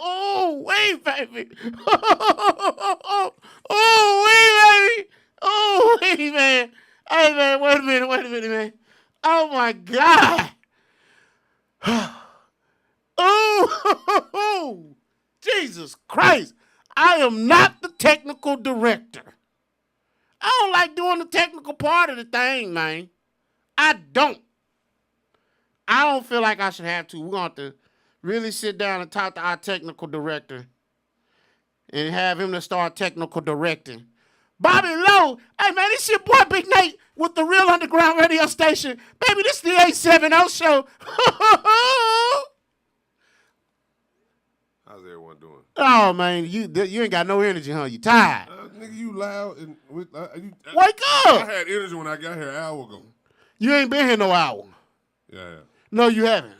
Oh, wait, baby. Oh, wait, baby. Oh, wait, man. Hey, man, wait a minute, man. Oh, my God. Oh, Jesus Christ. I am not the technical director. I don't like doing the technical part of the thing, man. I don't. I don't feel like I should have to. We're going to have to really sit down and talk to our technical director and have him to start technical directing. Bobby Lowe, hey man, this your boy Big Nate with the Real Underground Radio Station. Baby, this is the 870 show. How's everyone doing? Oh man, you ain't got no energy, huh? You tired? Nigga, you loud and Wake up! I had energy when I got here an hour ago. You ain't been here no hour. Yeah. No, you haven't.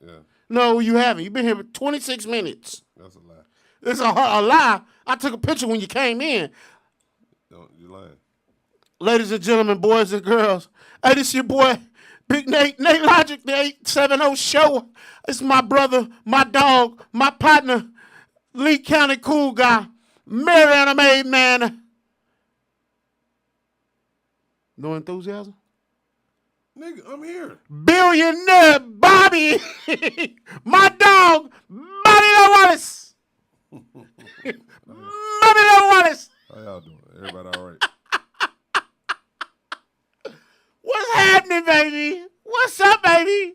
Yeah. No, you haven't. You've been here for 26 minutes. That's a lie. It's a lie. I took a picture when you came in. Don't you lying? Ladies and gentlemen, boys and girls, hey, this your boy, Big Nate Logic, the 870 show. It's my brother, my dog, my partner, Lee County cool guy, Mariana Made Man. No enthusiasm? Nigga, I'm here. Billionaire Bobby, my dog, Bobby Lee Wallace. Bobby Lee Wallace. How y'all doing? Everybody all right? What's happening, baby? What's up, baby?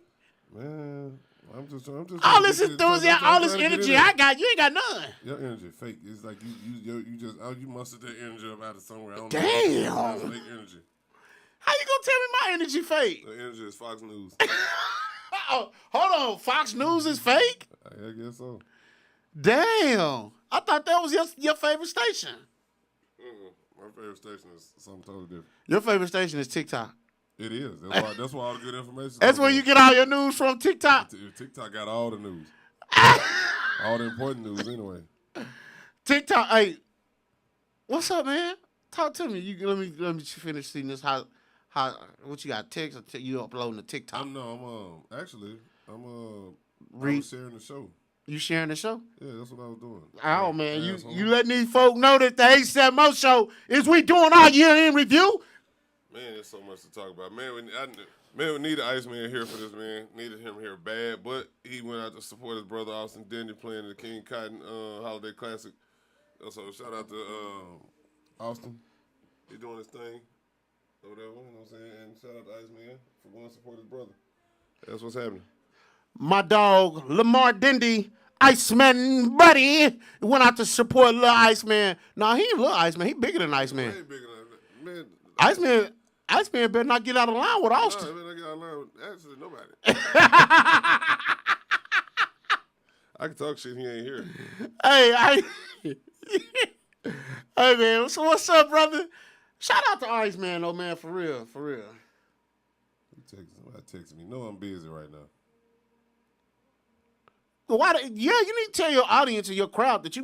Man, I'm just all this enthusiasm, all this energy I got, you ain't got none. Your energy fake. It's like you just you mustered that energy up out of somewhere. I don't Damn. know. Fake energy. How you gonna tell me my energy fake? The energy is Fox News. Oh, hold on, Fox News is fake? I guess so. Damn. I thought that was your favorite station. My favorite station is something totally different. Your favorite station is TikTok. It is. That's why all the good information. That's where you get all your news from, TikTok. TikTok got all the news. All the important news, anyway. TikTok, hey, what's up, man? Talk to me. Let me finish seeing this. How what you got? Text or you uploading to TikTok? I'm sharing the show. You sharing the show? Yeah, that's what I was doing. Oh man, you letting these folk know that the 870 show is we doing our year in review. Man, there's so much to talk about. Man, we needed Iceman here for this, man. Needed him here bad, but he went out to support his brother Austin Denny playing in the King Cotton Holiday Classic. So shout out to Austin. He doing his thing or whatever, you know what I'm saying? And shout out to Iceman for going to support his brother. That's what's happening. My dog, Lamar Dindy, Iceman buddy, went out to support Lil Iceman. Nah, he ain't Lil Iceman. He bigger than Iceman. He bigger than man. Iceman better not get out of line with Austin. No, he better not get out of line with absolutely nobody. I can talk shit, he ain't here. Hey, hey man, so what's up, brother? Shout out to Iceman, though, man, for real. Somebody texting me. No, I'm busy right now. You need to tell your audience and your crowd that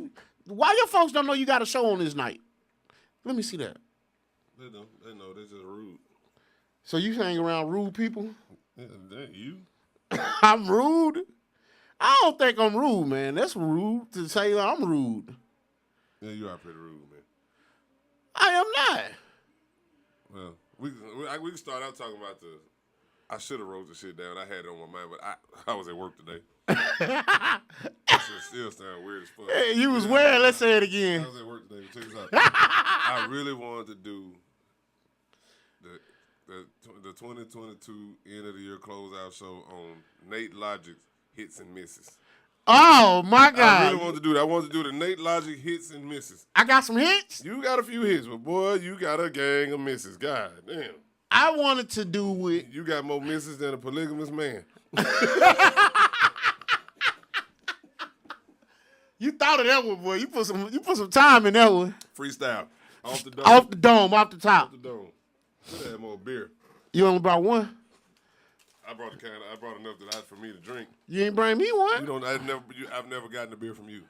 why your folks don't know you got a show on this night. Let me see that. They know. They're just rude. So you hang around rude people? Yeah, that you? I'm rude? I don't think I'm rude, man. That's rude to say I'm rude. Yeah, you are pretty rude, man. I am not. Well, we can start out talking about I should have wrote the shit down. I had it on my mind, but I was at work today. That shit still sound weird as fuck. Hey, you was where? Let's say it again. I was at work today. Check this out. I really wanted to do the 2022 end of the year closeout show on Nate Logic's hits and misses. Oh my God! I really wanted to do that. I wanted to do the Nate Logic hits and misses. I got some hits. You got a few hits, but boy, you got a gang of misses. God damn. I wanted to do it. You got more misses than a polygamous man. You thought of that one, boy. You put some time in that one. Freestyle. Off the dome. Off the dome, off the top. Off the dome. Should have had more beer. You only brought one? I brought enough for me to drink. You ain't bring me one? I've never gotten a beer from you.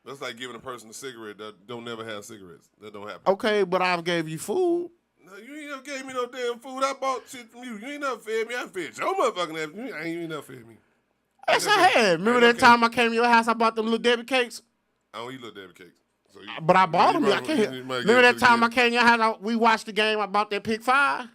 That's like giving a person a cigarette that don't never have cigarettes. That don't happen. Okay, but I gave you food. No, you ain't never gave me no damn food. I bought shit from you. You ain't never fed me. I fed your motherfucking ass. You ain't never fed me. Yes, I had. Remember that time I came to your house, I bought them little Debbie cakes? I don't eat little Debbie cakes. So But I bought them. I can't. Remember that time I came to your house, we watched the game, I bought that pick 5?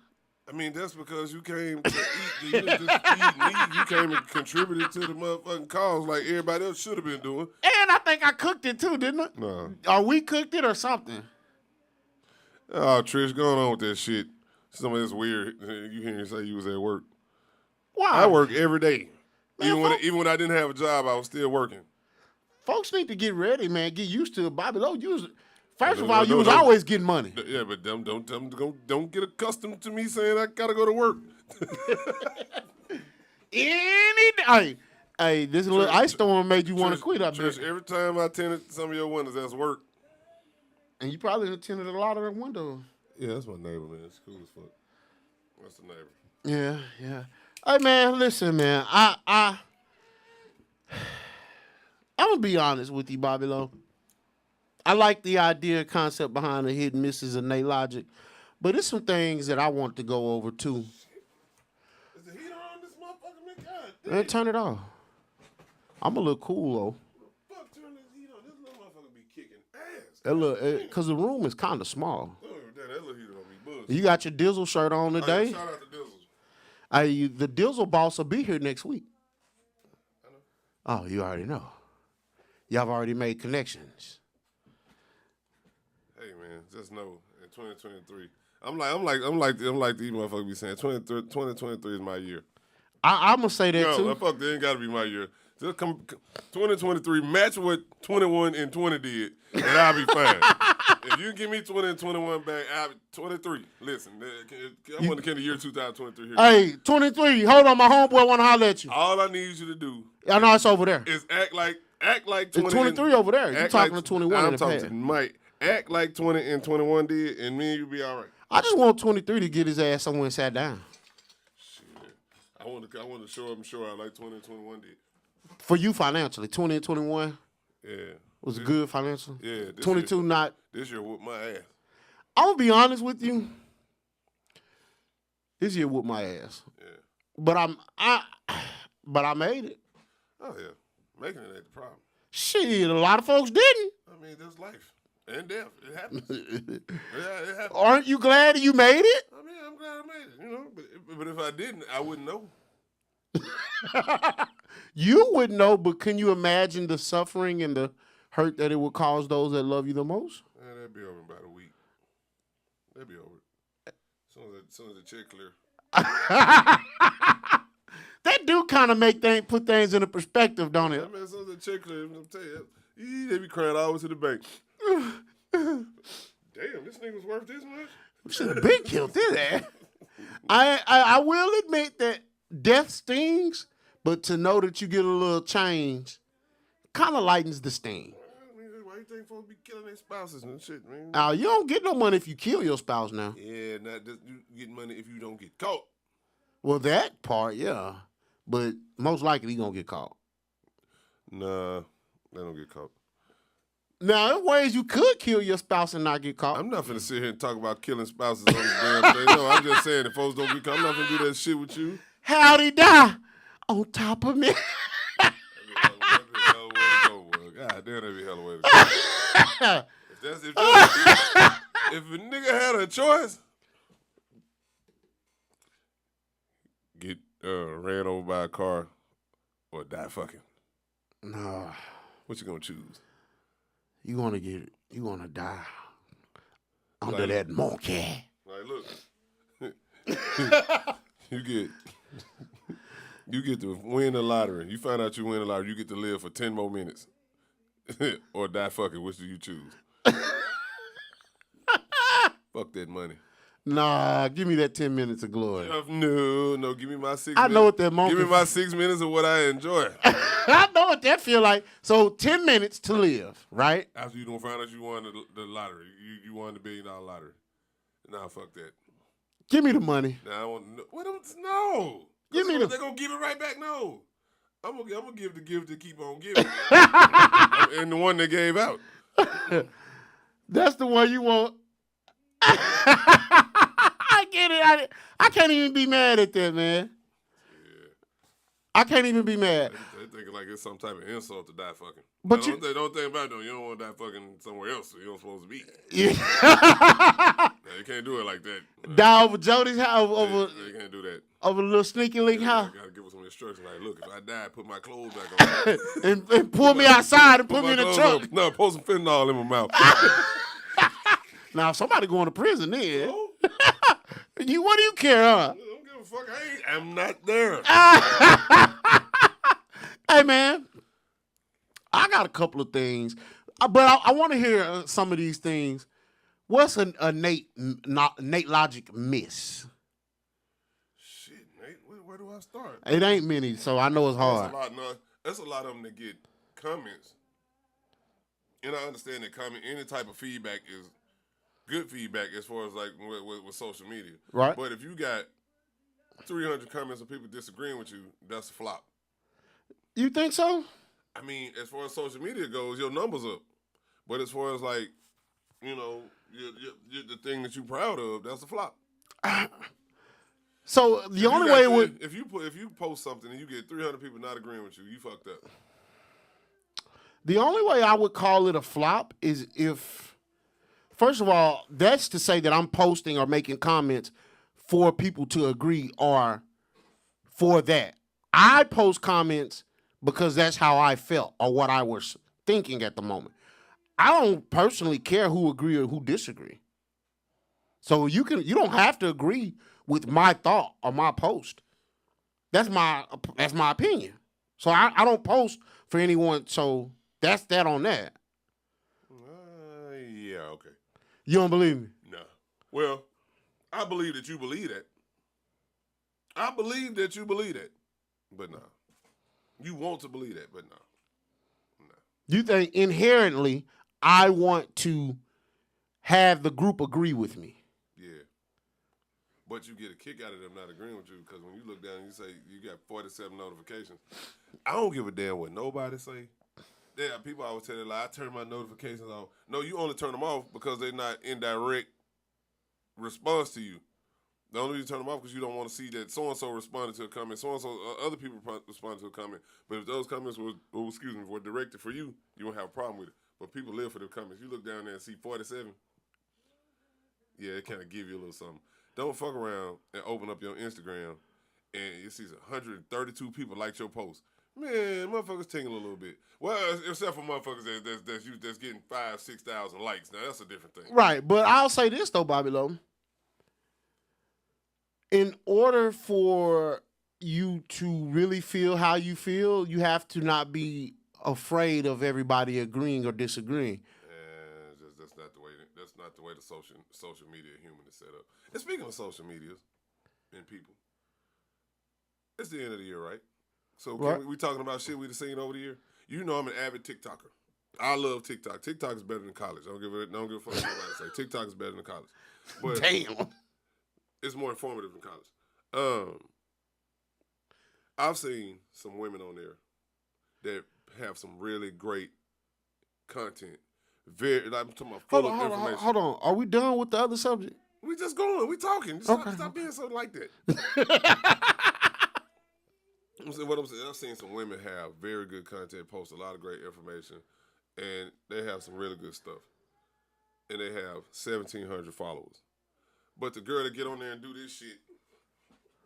I mean, that's because you came to eat. You didn't just eat and eat. You came and contributed to the motherfucking cause like everybody else should have been doing. And I think I cooked it too, didn't I? No. Or we cooked it or something. Oh, Trish, going on with that shit. Some of this weird. You hear me say you was at work. Why? I work every day. Man, Even when I didn't have a job, I was still working. Folks need to get ready, man. Get used to it. Bobby Lowe, first of all, you was always getting money. Yeah, but don't get accustomed to me saying I gotta go to work. Hey, this little ice storm made you want to quit up there. Every time I tinted some of your windows, that's work. And you probably tinted a lot of them windows. Yeah, that's my neighbor, man. It's cool as fuck. That's the neighbor. Yeah. Hey, man, listen, man. I'm gonna be honest with you, Bobby Lowe. I like the idea, concept behind the hidden misses and Nate Logic, but there's some things that I want to go over too. Is the heater on this motherfucker, man? God damn. Man, turn it off. I'm a little cool though. Fuck, turn this heat on. This little motherfucker be kicking ass. That look, cause the room is kind of small. Oh, damn, that little heater don't be buzzing. You got your Dizzle shirt on today. Shout out to Dizzle. The Dizzle boss will be here next week. I know. Oh, you already know. Y'all have already made connections. Hey man, just know in 2023, I'm like these motherfuckers be saying 2023 is my year. I'm gonna say that No, too. fuck, that ain't gotta be my year. Just come 2023, match what 21 and 20 did, and I'll be fine. If you give me 20 and 21 back, I'll be 23. Listen, I want to get the year 2023 here. Hey, 23. Hold on, my homeboy want to holler at you. All I need you to do I know it's over there. is act like 20. It's 23 over there. You talking to 21 in I'm the talking past. to Mike. Act like 20 and 21 did, and me and you be all right. I just want 23 to get his ass somewhere and sat down. Shit. I want to show up and show out like 20 and 21 did. For you financially, 20 and 21 Yeah. was good financially. Yeah. 22 not. This year whooped my ass. I'm gonna be honest with you. This year whooped my ass. Yeah. But I made it. Oh yeah. Making it ain't the problem. Shit, a lot of folks didn't. I mean, that's life and death. It happens. Yeah, it happens. Aren't you glad you made it? I mean, I'm glad I made it. You know, but if I didn't, I wouldn't know. You wouldn't know, but can you imagine the suffering and the hurt that it would cause those that love you the most? Yeah, that'd be over in about a week. That'd be over. As soon as the check clear. That do kind of put things into perspective, don't it? I mean, as soon as the check clear, I'm tell you, they be crying all the way to the bank. Damn, this nigga was worth this much? Should have been killed his ass. I will admit that death stings, but to know that you get a little change kind of lightens the sting. I mean, why you think folks be killing their spouses and shit, man? You don't get no money if you kill your spouse now. Yeah, not just you get money if you don't get caught. Well, that part, yeah. But most likely he gonna get caught. Nah, they don't get caught. Now, there are ways you could kill your spouse and not get caught. I'm not finna sit here and talk about killing spouses on the damn thing. No, I'm just saying if folks don't get caught, I'm not finna do that shit with you. How'd he die? On top of me. God damn, that'd be hella way to go. If a nigga had a choice, get ran over by a car or die fucking. No. What you gonna choose? You gonna die under that monkey. Like, look, you get to win the lottery. You find out you win the lottery, you get to live for 10 more minutes. Or die fucking. Which do you choose? Fuck that money. Nah, give me that 10 minutes of glory. No, give me my 6 minutes. I know what that monkey. Give me my 6 minutes of what I enjoy. I know what that feel like. So 10 minutes to live, right? After you don't find out you won the lottery, you won the $1 billion lottery. Nah, fuck that. Give me the money. Nah, I want no. Give me the. They're gonna give it right back. No, I'm gonna give the gift to keep on giving, and the one they gave out. That's the one you want. I get it. I can't even be mad at that, man. Yeah. I can't even be mad. They thinking like it's some type of insult to die fucking. But They don't think about it though. You don't want to die fucking somewhere else. So you don't supposed to be. Yeah. You can't do it like that. Die over Jody's house, over You can't do that. over a little sneaky link house, I gotta give us some instructions. Like, look, if I die, put my clothes back on. and pull me outside and put me in the my trunk. clothes on. No, pour some fentanyl in my mouth. Now, if somebody going to prison, then Oh, what do you care, huh? I don't give a fuck. I'm not there. Hey, man, I got a couple of things, but I want to hear some of these things. What's a Nate Logic miss? Shit, Nate, where do I start? It ain't many, so I know it's hard. That's a lot of them that get comments. And I understand that any type of feedback is good feedback as far as like with social media. Right. But if you got 300 comments of people disagreeing with you, that's a flop. You think so? I mean, as far as social media goes, your numbers up. But as far as like, you know, the thing that you're proud of, that's a flop. So the only way would if you post something and you get 300 people not agreeing with you, you fucked up. the only way I would call it a flop is if, first of all, that's to say that I'm posting or making comments for people to agree or for that. I post comments because that's how I felt or what I was thinking at the moment. I don't personally care who agree or who disagree. So you don't have to agree with my thought or my post. That's my opinion. So I don't post for anyone. So that's that on that. Yeah, okay. You don't believe me? No. Well, I believe that you believe that. I believe that you believe that. But no. You want to believe that, but no. No. You think inherently I want to have the group agree with me? Yeah. But you get a kick out of them not agreeing with you because when you look down and you say you got 47 notifications, I don't give a damn what nobody say. Yeah, people always tell you, like, I turn my notifications off. No, you only turn them off because they're not in direct response to you. The only reason you turn them off because you don't want to see that so-and-so responded to a comment, so-and-so, other people responded to a comment. But if those comments were directed for you, you won't have a problem with it. But people live for the comments. You look down there and see 47, yeah, it kind of give you a little something. Don't fuck around and open up your Instagram and you see 132 people liked your post. Man, motherfuckers tingle a little bit. Well, except for motherfuckers that's getting 5,000, 6,000 likes. Now that's a different thing. Right, but I'll say this though, Bobby Lowe. In order for you to really feel how you feel, you have to not be afraid of everybody agreeing or disagreeing. That's not the way the social media human is set up. And speaking of social media and people, it's the end of the year, right? So we talking about shit we've seen over the year. You know I'm an avid TikToker. I love TikTok. TikTok is better than college. I don't give a fuck what nobody say. TikTok is better than college. But Damn. it's more informative than college. I've seen some women on there that have some really great content. I'm talking about full of information. Hold on. Are we done with the other subject? We just going. We talking. Stop being so like that. What I'm saying, I've seen some women have very good content, post a lot of great information, and they have some really good stuff. And they have 1,700 followers. But the girl that get on there and do this shit,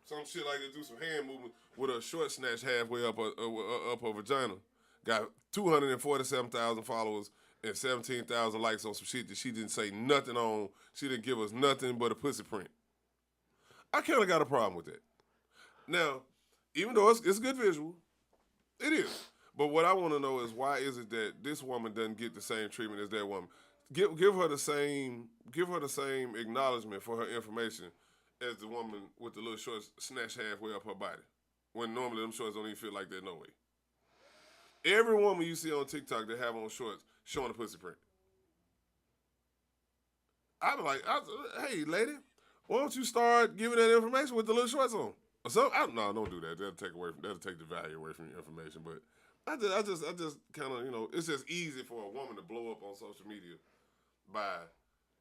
some shit like that, do some hand movement with a short snatch halfway up her vagina, got 247,000 followers and 17,000 likes on some shit that she didn't say nothing on. She didn't give us nothing but a pussy print. I kind of got a problem with that. Now, even though it's a good visual, it is. But what I want to know is why is it that this woman doesn't get the same treatment as that woman? Give her the same acknowledgement for her information as the woman with the little shorts snatched halfway up her body. When normally them shorts don't even feel like that no way. Every woman you see on TikTok that have on shorts showing a pussy print. I'm like, hey lady, why don't you start giving that information with the little shorts on? Or something? No, don't do that. That'll take the value away from your information. But I just kind of, it's just easy for a woman to blow up on social media by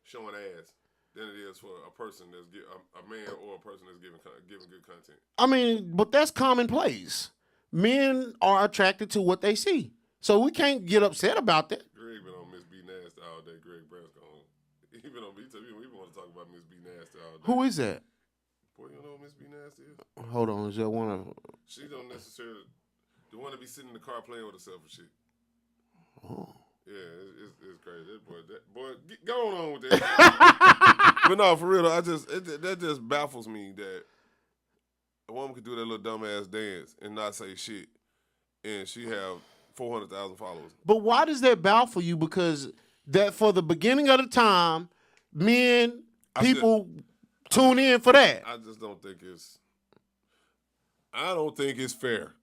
showing ass than it is for a person a man or a person that's giving good content. I mean, but that's commonplace. Men are attracted to what they see. So we can't get upset about that. Greg been on Miss B Nasty all day. Greg Branscombe. He been on BTV. We want to talk about Miss B Nasty all day. Who is that? Boy, you know what Miss B Nasty is? Hold on, is that one of? She don't necessarily the one to be sitting in the car playing with herself and shit. Oh. Yeah, it's crazy. That boy, go on with that. But no, for real, though, that just baffles me that a woman could do that little dumbass dance and not say shit, and she have 400,000 followers. But why does that baffle you? Because that for the beginning of the time, people tune in for that. I just don't think it's. I don't think it's fair.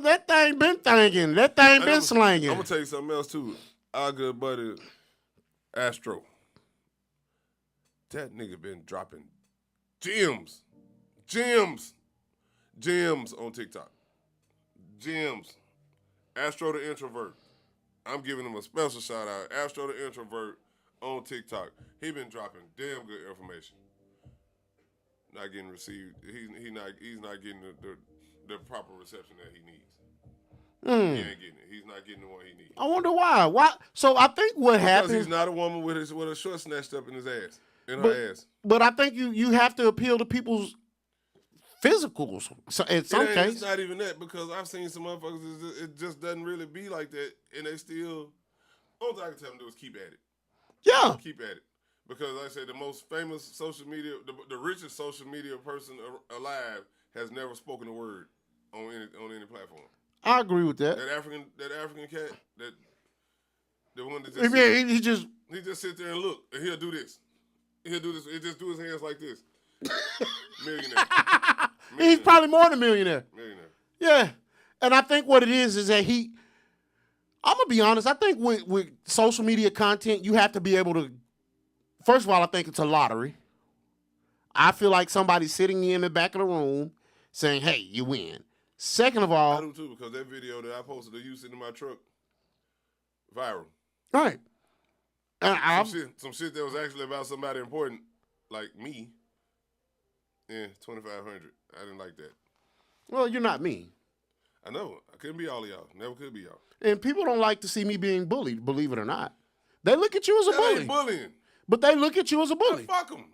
That thing been thinking. That thing been slanging. I'm gonna tell you something else too. Our good buddy Astro. That nigga been dropping gems on TikTok. Gems. Astro the Introvert. I'm giving him a special shout out. Astro the Introvert on TikTok. He been dropping damn good information. Not getting received. He's not getting the proper reception that he needs. He ain't getting it. He's not getting the one he needs. I wonder why. Why? So I think what happened. Because he's not a woman with a short snatched up in his ass, her ass. But I think you have to appeal to people's physicals. So in some case, it's not even that, because I've seen some motherfuckers. It just doesn't really be like that, and they still. All I can tell them to do is keep at it. Yeah, keep at it. Because like I said, the most famous social media, the richest social media person alive has never spoken a word on any platform. I agree with that. That African cat, the one that just he just sit there and look, and he'll do this. He just do his hands like this. Millionaire. He's probably more than a millionaire. Millionaire. Yeah, and I think what it is that I'm gonna be honest. I think with social media content, you have to be able to. First of all, I think it's a lottery. I feel like somebody's sitting in the back of the room saying, "Hey, you win." Second of all, I do too, because that video that I posted of you sitting in my truck, viral. Right. Some shit that was actually about somebody important, like me. Yeah, 2,500. I didn't like that. Well, you're not me. I know. I couldn't be all of y'all. Never could be y'all. And people don't like to see me being bullied, believe it or not. They look at you as a bully. Ain't bullying. But they look at you as a bully. Fuck them.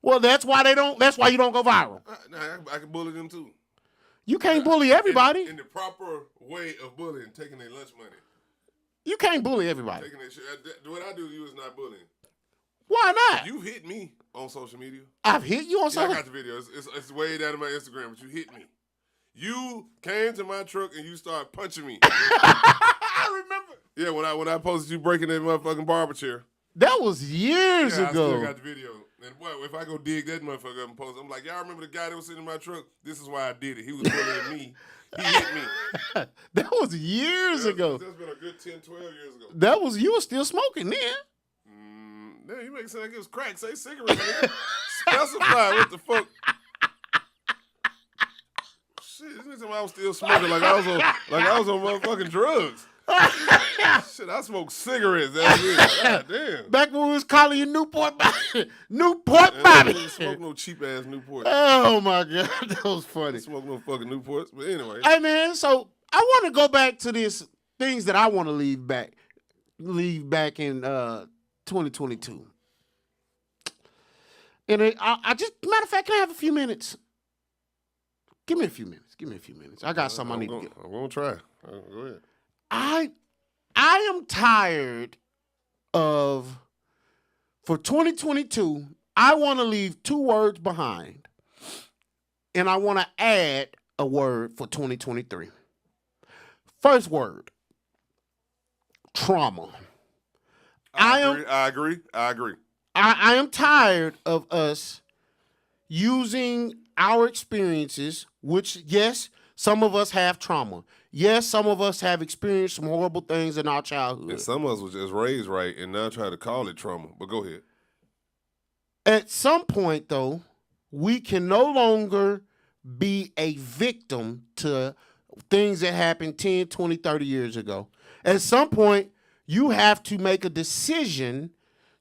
Well, that's why you don't go viral. I can bully them too. You can't bully everybody. In the proper way of bullying, taking their lunch money. You can't bully everybody. Taking their shit. What I do to you is not bullying. Why not? You hit me on social media. I've hit you on social media? I got the video. It's way down in my Instagram, but you hit me. You came to my truck and you started punching me. I remember. Yeah, when I posted you breaking that motherfucking barber chair. That was years ago. I still got the video. And boy, if I go dig that motherfucker up and post, I'm like, y'all remember the guy that was sitting in my truck? This is why I did it. He was bullying me. He hit me. That was years ago. That's been a good 10, 12 years ago. You were still smoking then. Yeah, you make it sound like it was crack. Say cigarettes, nigga. Specify what the fuck. Shit, this nigga I was still smoking like I was on motherfucking drugs. Shit, I smoked cigarettes. That's it. God damn. Back when we was calling you Newport Bobby. Newport Bobby. I didn't smoke no cheap ass Newport. Oh my God, that was funny. I didn't smoke no fucking Newports. But anyway. Hey man, so I want to go back to this things that I want to leave back in 2022. And I just, matter of fact, can I have a few minutes? Give me a few minutes. I got something I need to get. I'm going to try. Go ahead. I am tired of, for 2022, I want to leave 2 words behind. And I want to add a word for 2023. First word, trauma. I agree. I am tired of us using our experiences, which, yes, some of us have trauma. Yes, some of us have experienced some horrible things in our childhood. And some of us was just raised right and now try to call it trauma. But go ahead. At some point, though, we can no longer be a victim to things that happened 10, 20, 30 years ago. At some point, you have to make a decision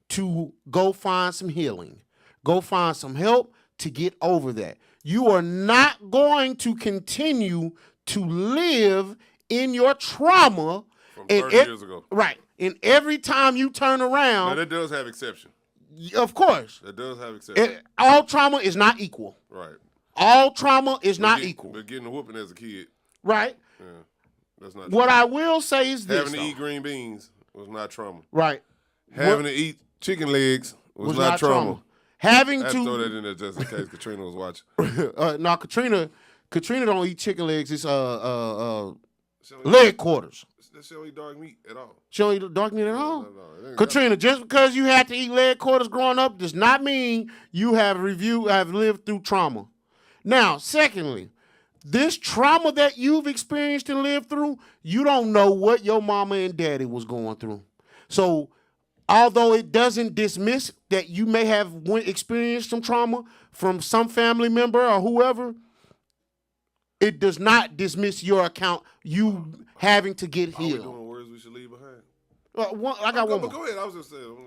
to go find some healing. Go find some help to get over that. You are not going to continue to live in your trauma. From And 30 years ago. Right. And every time you turn Now, around, that does have exception. of course, That does have exception. all trauma is not equal. Right. All trauma is not equal. But getting a whooping as a kid, Right. yeah, that's not What trauma. I will say is this. Having to though. eat green beans was not trauma. Right. Having to eat chicken legs was not trauma. Having I had to throw to that in there just in case Katrina was watching. no, Katrina don't eat chicken legs. It's She don't eat- leg quarters. She don't eat dog meat at all. She don't eat dark meat at all. No, it ain't Katrina, just because you had to eat leg quarters growing up does not mean you have lived through trauma. Now, secondly, this trauma that you've experienced and lived through, you don't know what your mama and daddy was going through. So, although it doesn't dismiss that you may have experienced some trauma from some family member or whoever, it does not dismiss your account, you having to get Are we healed. doing words we should leave behind? I got one more. Go ahead. I was just saying.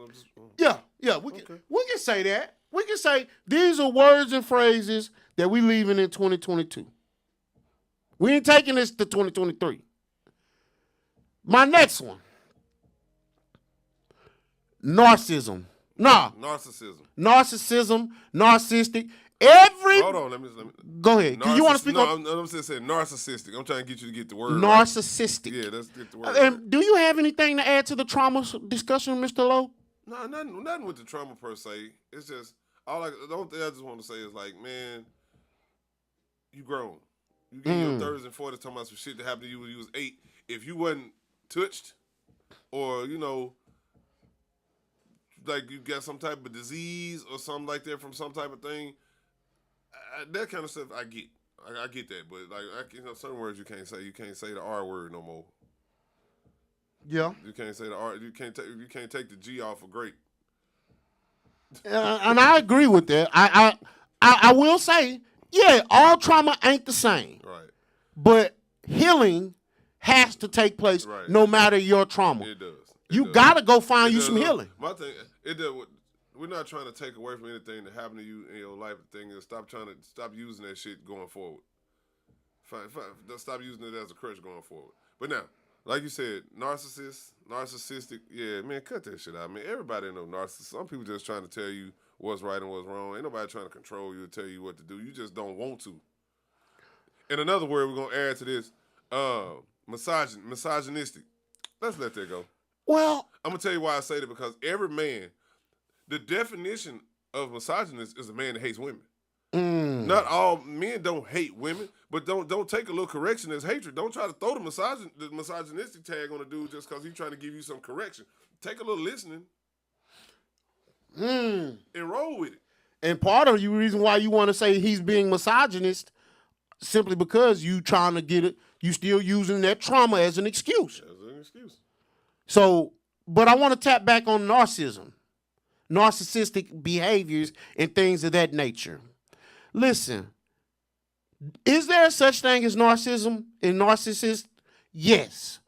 Yeah, we can say that. We can say these are words and phrases that we leaving in 2022. We ain't taking this to 2023. My next one. Narcissism. Narcissism, narcissistic. Hold on. Let me. Go ahead. Do you want to speak no, on I'm just saying narcissistic. I'm trying to get you to get the word narcissistic? Right. Yeah, let's get the word. And do you have anything to add to the trauma discussion, Mr. Lowe? No, nothing with the trauma per se. It's just the only thing I just want to say is like, man, you grown. You get in your 30s and 40s talking about some shit that happened to you when you was 8. If you wasn't touched, or like you got some type of disease or something like that from some type of thing, that kind of stuff I get. I get that, but like certain words you can't say. You can't say the R word no more. Yeah. You can't say the R. You can't take the G off of great. And I agree with that. I will say, yeah, all trauma ain't the same. Right. But healing has to take place no matter your trauma. It does. You gotta go find you some healing. My thing, we're not trying to take away from anything that happened to you in your life. The thing is, stop using that shit going forward. Stop using it as a crutch going forward. But now, like you said, narcissistic, yeah, man, cut that shit out. Man, everybody know narcissists. Some people just trying to tell you what's right and what's wrong. Ain't nobody trying to control you or tell you what to do. You just don't want to. And another word we're gonna add to this, misogynistic. Let's let that go. Well, I'm gonna tell you why I say that, because every man, the definition of misogynist is a man that hates women. Not all men don't hate women, but don't take a little correction as hatred. Don't try to throw the misogynistic tag on a dude just because he's trying to give you some correction. Take a little listening and roll with it. And part of the reason why you want to say he's being misogynist, simply because you trying to get it, you still using that trauma as an excuse. As an excuse. So, but I want to tap back on narcissistic behaviors and things of that nature. Listen, is there such thing as narcissism and narcissist? Yes.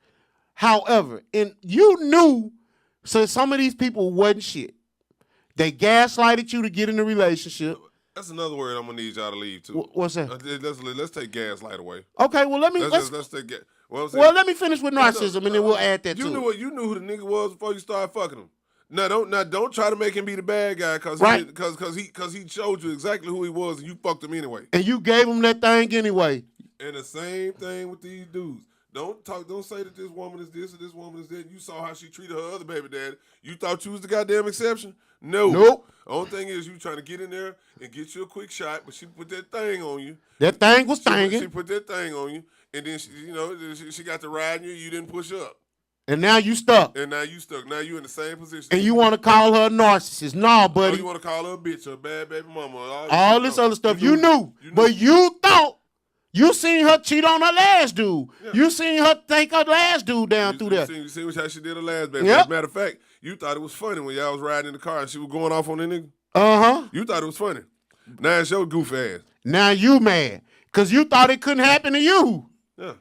However, and you knew, so some of these people wasn't shit. They gaslighted you to get in a relationship. That's another word I'm gonna need y'all to leave too. What's that? Let's take gaslight away. Okay, well let take let me finish with narcissism and then we'll add that you too. You knew who the nigga was before you started fucking him. Now don't try to make him be the bad guy because he showed you exactly who he was and you fucked him anyway. And you gave him that thing anyway. And the same thing with these dudes. Don't say that this woman is this or this woman is that. You saw how she treated her other baby daddy. You thought you was the goddamn exception? No. Nope. The only thing is you trying to get in there and get you a quick shot, but she put that thing on you. That thing was thangin'. She put that thing on you, and then she got to ride you. You didn't push up. And now you stuck. Now you in the same position. And you want to call her a narcissist. Nah, buddy. Or you want to call her a bitch or a bad baby mama. All this other stuff. You knew. But you thought. You seen her cheat on her last dude. Yeah. You seen her take her last dude down through there. You seen how she did her last baby. Yep. As a matter of fact, you thought it was funny when y'all was riding in the car and she was going off on that nigga. Uh-huh. You thought it was funny. Now it's your goof ass. Now you mad. Because you thought it couldn't happen to you. Yeah.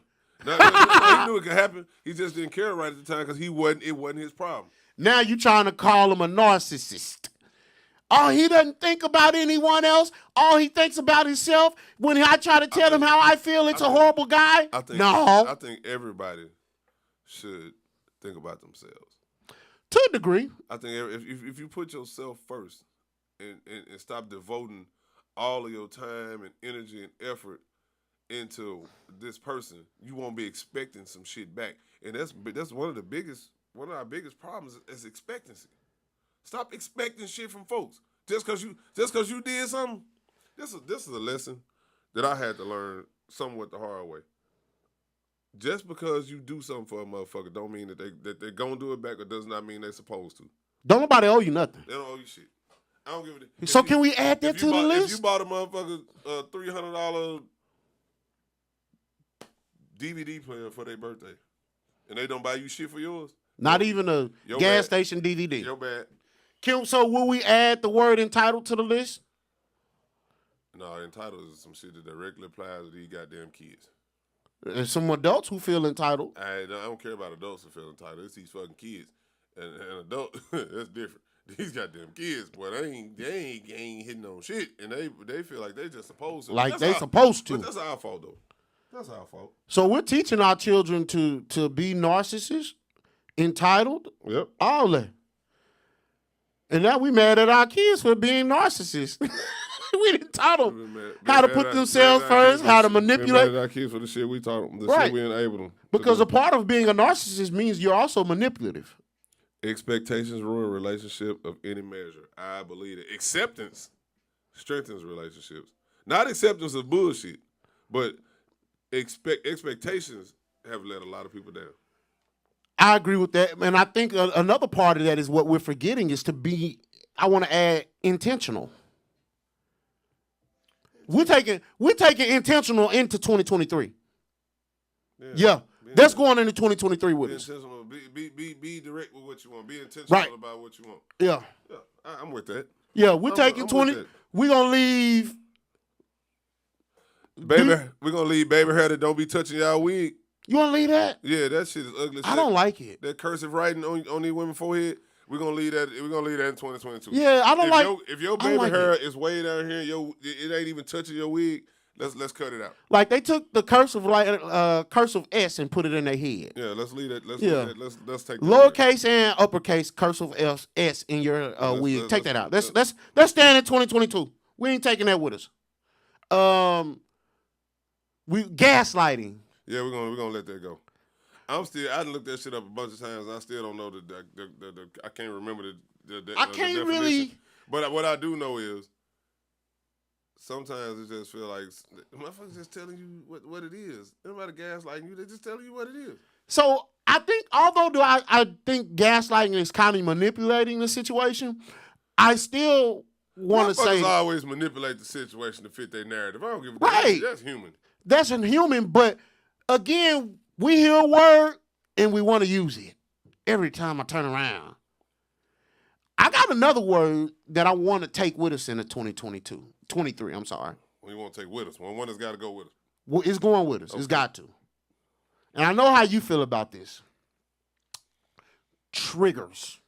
Now, he knew it could happen. He just didn't care right at the time because it wasn't his problem. Now you trying to call him a narcissist. Oh, he doesn't think about anyone else. All he thinks about himself. When I try to tell him how I feel, it's a horrible guy. I think everybody should think about themselves. To a degree. I think if you put yourself first and stop devoting all of your time and energy and effort into this person, you won't be expecting some shit back. And that's one of our biggest problems is expectancy. Stop expecting shit from folks just cause you did something. This is a lesson that I had to learn somewhat the hard way. Just because you do something for a motherfucker don't mean that they're gonna do it back, or does not mean they're supposed to. Don't nobody owe you nothing. They don't owe you shit. I don't give a. So can we add that to the list? If you bought a motherfucker $300 DVD player for their birthday, and they don't buy you shit for yours, not even a gas station DVD. Your bad. So will we add the word entitled to the list? No, entitled is some shit that directly applies to these goddamn kids. There's some adults who feel entitled. I don't care about adults who feel entitled. It's these fucking kids. And adult, that's different. These goddamn kids, boy, they ain't hitting on shit, and they feel like they just supposed to. Like they supposed to. But that's our fault though. That's our fault. So we're teaching our children to be narcissists, entitled. Yep. All that. And now we mad at our kids for being narcissists. We didn't taught them how to put themselves first, how to manipulate. Mad at our kids for the shit we taught them, right. Shit we enabled them. Because a part of being a narcissist means you're also manipulative. Expectations ruin relationship of any measure. I believe it. Acceptance strengthens relationships. Not acceptance of bullshit, but expectations have let a lot of people down. I agree with that. And I think another part of that is what we're forgetting is to be, I want to add, intentional. We're taking intentional into 2023. Yeah. That's going into 2023 with us. Intentional. Be direct with what you want. Be intentional about what you want. Yeah. I'm with that. Yeah, we're taking 20. We're going to leave. Baby, we're going to leave baby hair that don't be touching y'all wig. You want to leave that? Yeah, that shit is ugly. I don't like it. That cursive writing on these women's forehead. We're gonna leave that. We're gonna leave that in 2022. Yeah, I don't if your baby hair is way down here, it ain't even touching your wig. Let's cut it out. Like they took the cursive S and put it in their head. Yeah, let's leave that. Let's take that lowercase and uppercase cursive S in your wig. Take that out. Let's stand in 2022. We ain't taking that with us. We gaslighting. Yeah, we're gonna let that go. I done looked that shit up a bunch of times, and I still don't know the I can't remember the I can't definition. really. But what I do know is sometimes it just feel like motherfuckers just telling you what it is. Nobody gaslighting you; they just telling you what it is. So I think, although I think gaslighting is kind of manipulating the situation, I still want to say always manipulate the situation to fit their narrative. I don't give a damn. That's human. That's inhuman, but again. We hear a word and we want to use it every time I turn around. I got another word that I want to take with us in the 23, I'm sorry. Well, you want to take with us? One has got to go with us. Well, it's going with us. Okay. It's got to. And I know how you feel about this. Triggers.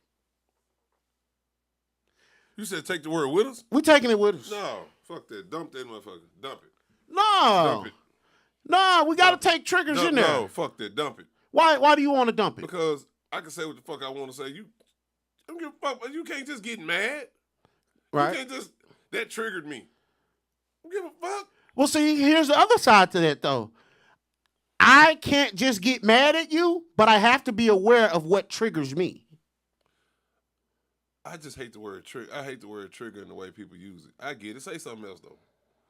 You said take the word with us? We're taking it with us. No, fuck that. Dump that motherfucker. Dump it. No. Dump it. No, we got to take triggers in there. No, fuck that. Dump it. Why do you want to dump it? Because I can say what the fuck I want to say. I don't give a fuck, but you can't just get mad. Right. You can't just, that triggered me. I don't give a fuck. Well, see, here's the other side to that, though. I can't just get mad at you, but I have to be aware of what triggers me. I just hate the word trigger. I hate the word trigger and the way people use it. I get it. Say something else, though.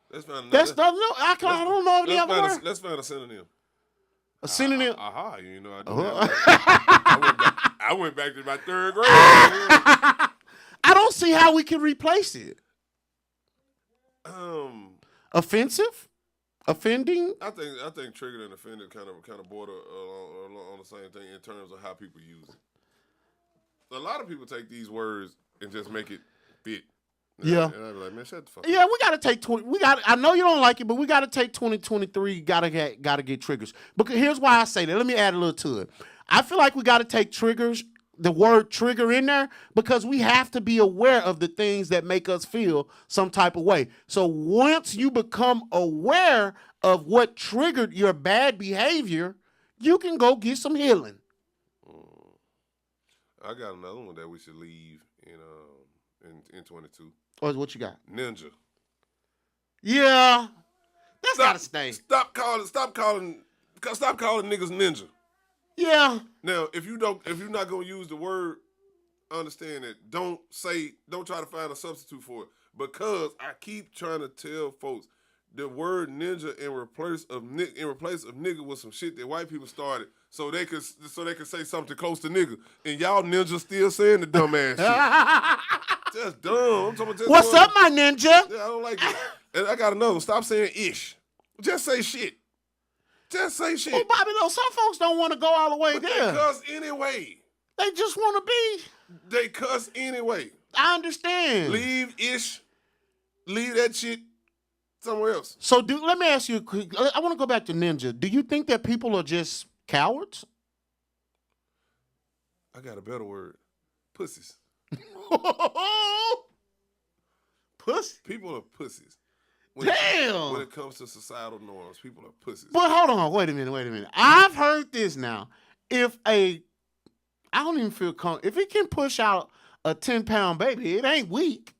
I don't know if the other word. Let's find a synonym. A synonym? You know I went back to my third grade. I don't see how we can replace it. Offensive? Offending? I think triggered and offended kind of border on the same thing in terms of how people use it. A lot of people take these words and just make it fit. Yeah. And I'd be like, man, shut the fuck up. Yeah, we gotta take I know you don't like it, but we gotta take 2023, gotta get triggers. Because here's why I say that. Let me add a little to it. I feel like we gotta take triggers the word trigger in there because we have to be aware of the things that make us feel some type of way. So once you become aware of what triggered your bad behavior, you can go get some healing. I got another one that we should leave in 22. What you got? Ninja. Yeah, that's gotta stay. Stop calling niggas ninja. Yeah. Now, if you're not gonna use the word, understand that. Don't try to find a substitute for it. Because I keep trying to tell folks the word ninja in replace of nigga was some shit that white people started so they could say something close to nigga. And y'all ninjas still saying the dumb ass shit. Just dumb. I'm talking about What's up, my ninja? Yeah, I don't like it. And I got another one. Stop saying ish. Just say shit. Just say shit. Well, Bobby, though, some folks don't want to go all the way But there. they cuss anyway. They just want to be. They cuss anyway. I understand. Leave that shit somewhere else. So, let me ask you a quick. I want to go back to ninja. Do you think that people are just cowards? I got a better word. Pussies. Pussy? People are pussies. Damn. When it comes to societal norms, people are pussies. But hold on. Wait a minute. I've heard this now. I don't even feel comfortable. If it can push out a 10-pound baby, it ain't weak.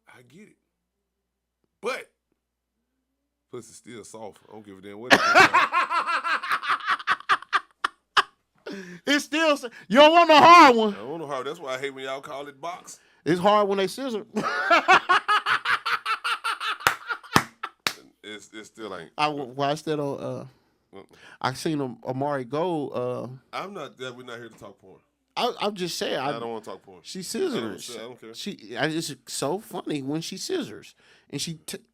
I get it. But pussy's still soft. I don't give a damn what it is. It's still, you don't want no hard one. I don't know how. That's why I hate when y'all call it box. It's hard when they scissor. It still ain't. I watched that on. I seen Amari Gold. We're not here to talk porn. I'm just saying. I don't want to talk porn. She scissors. I don't care. It's so funny when she scissors, and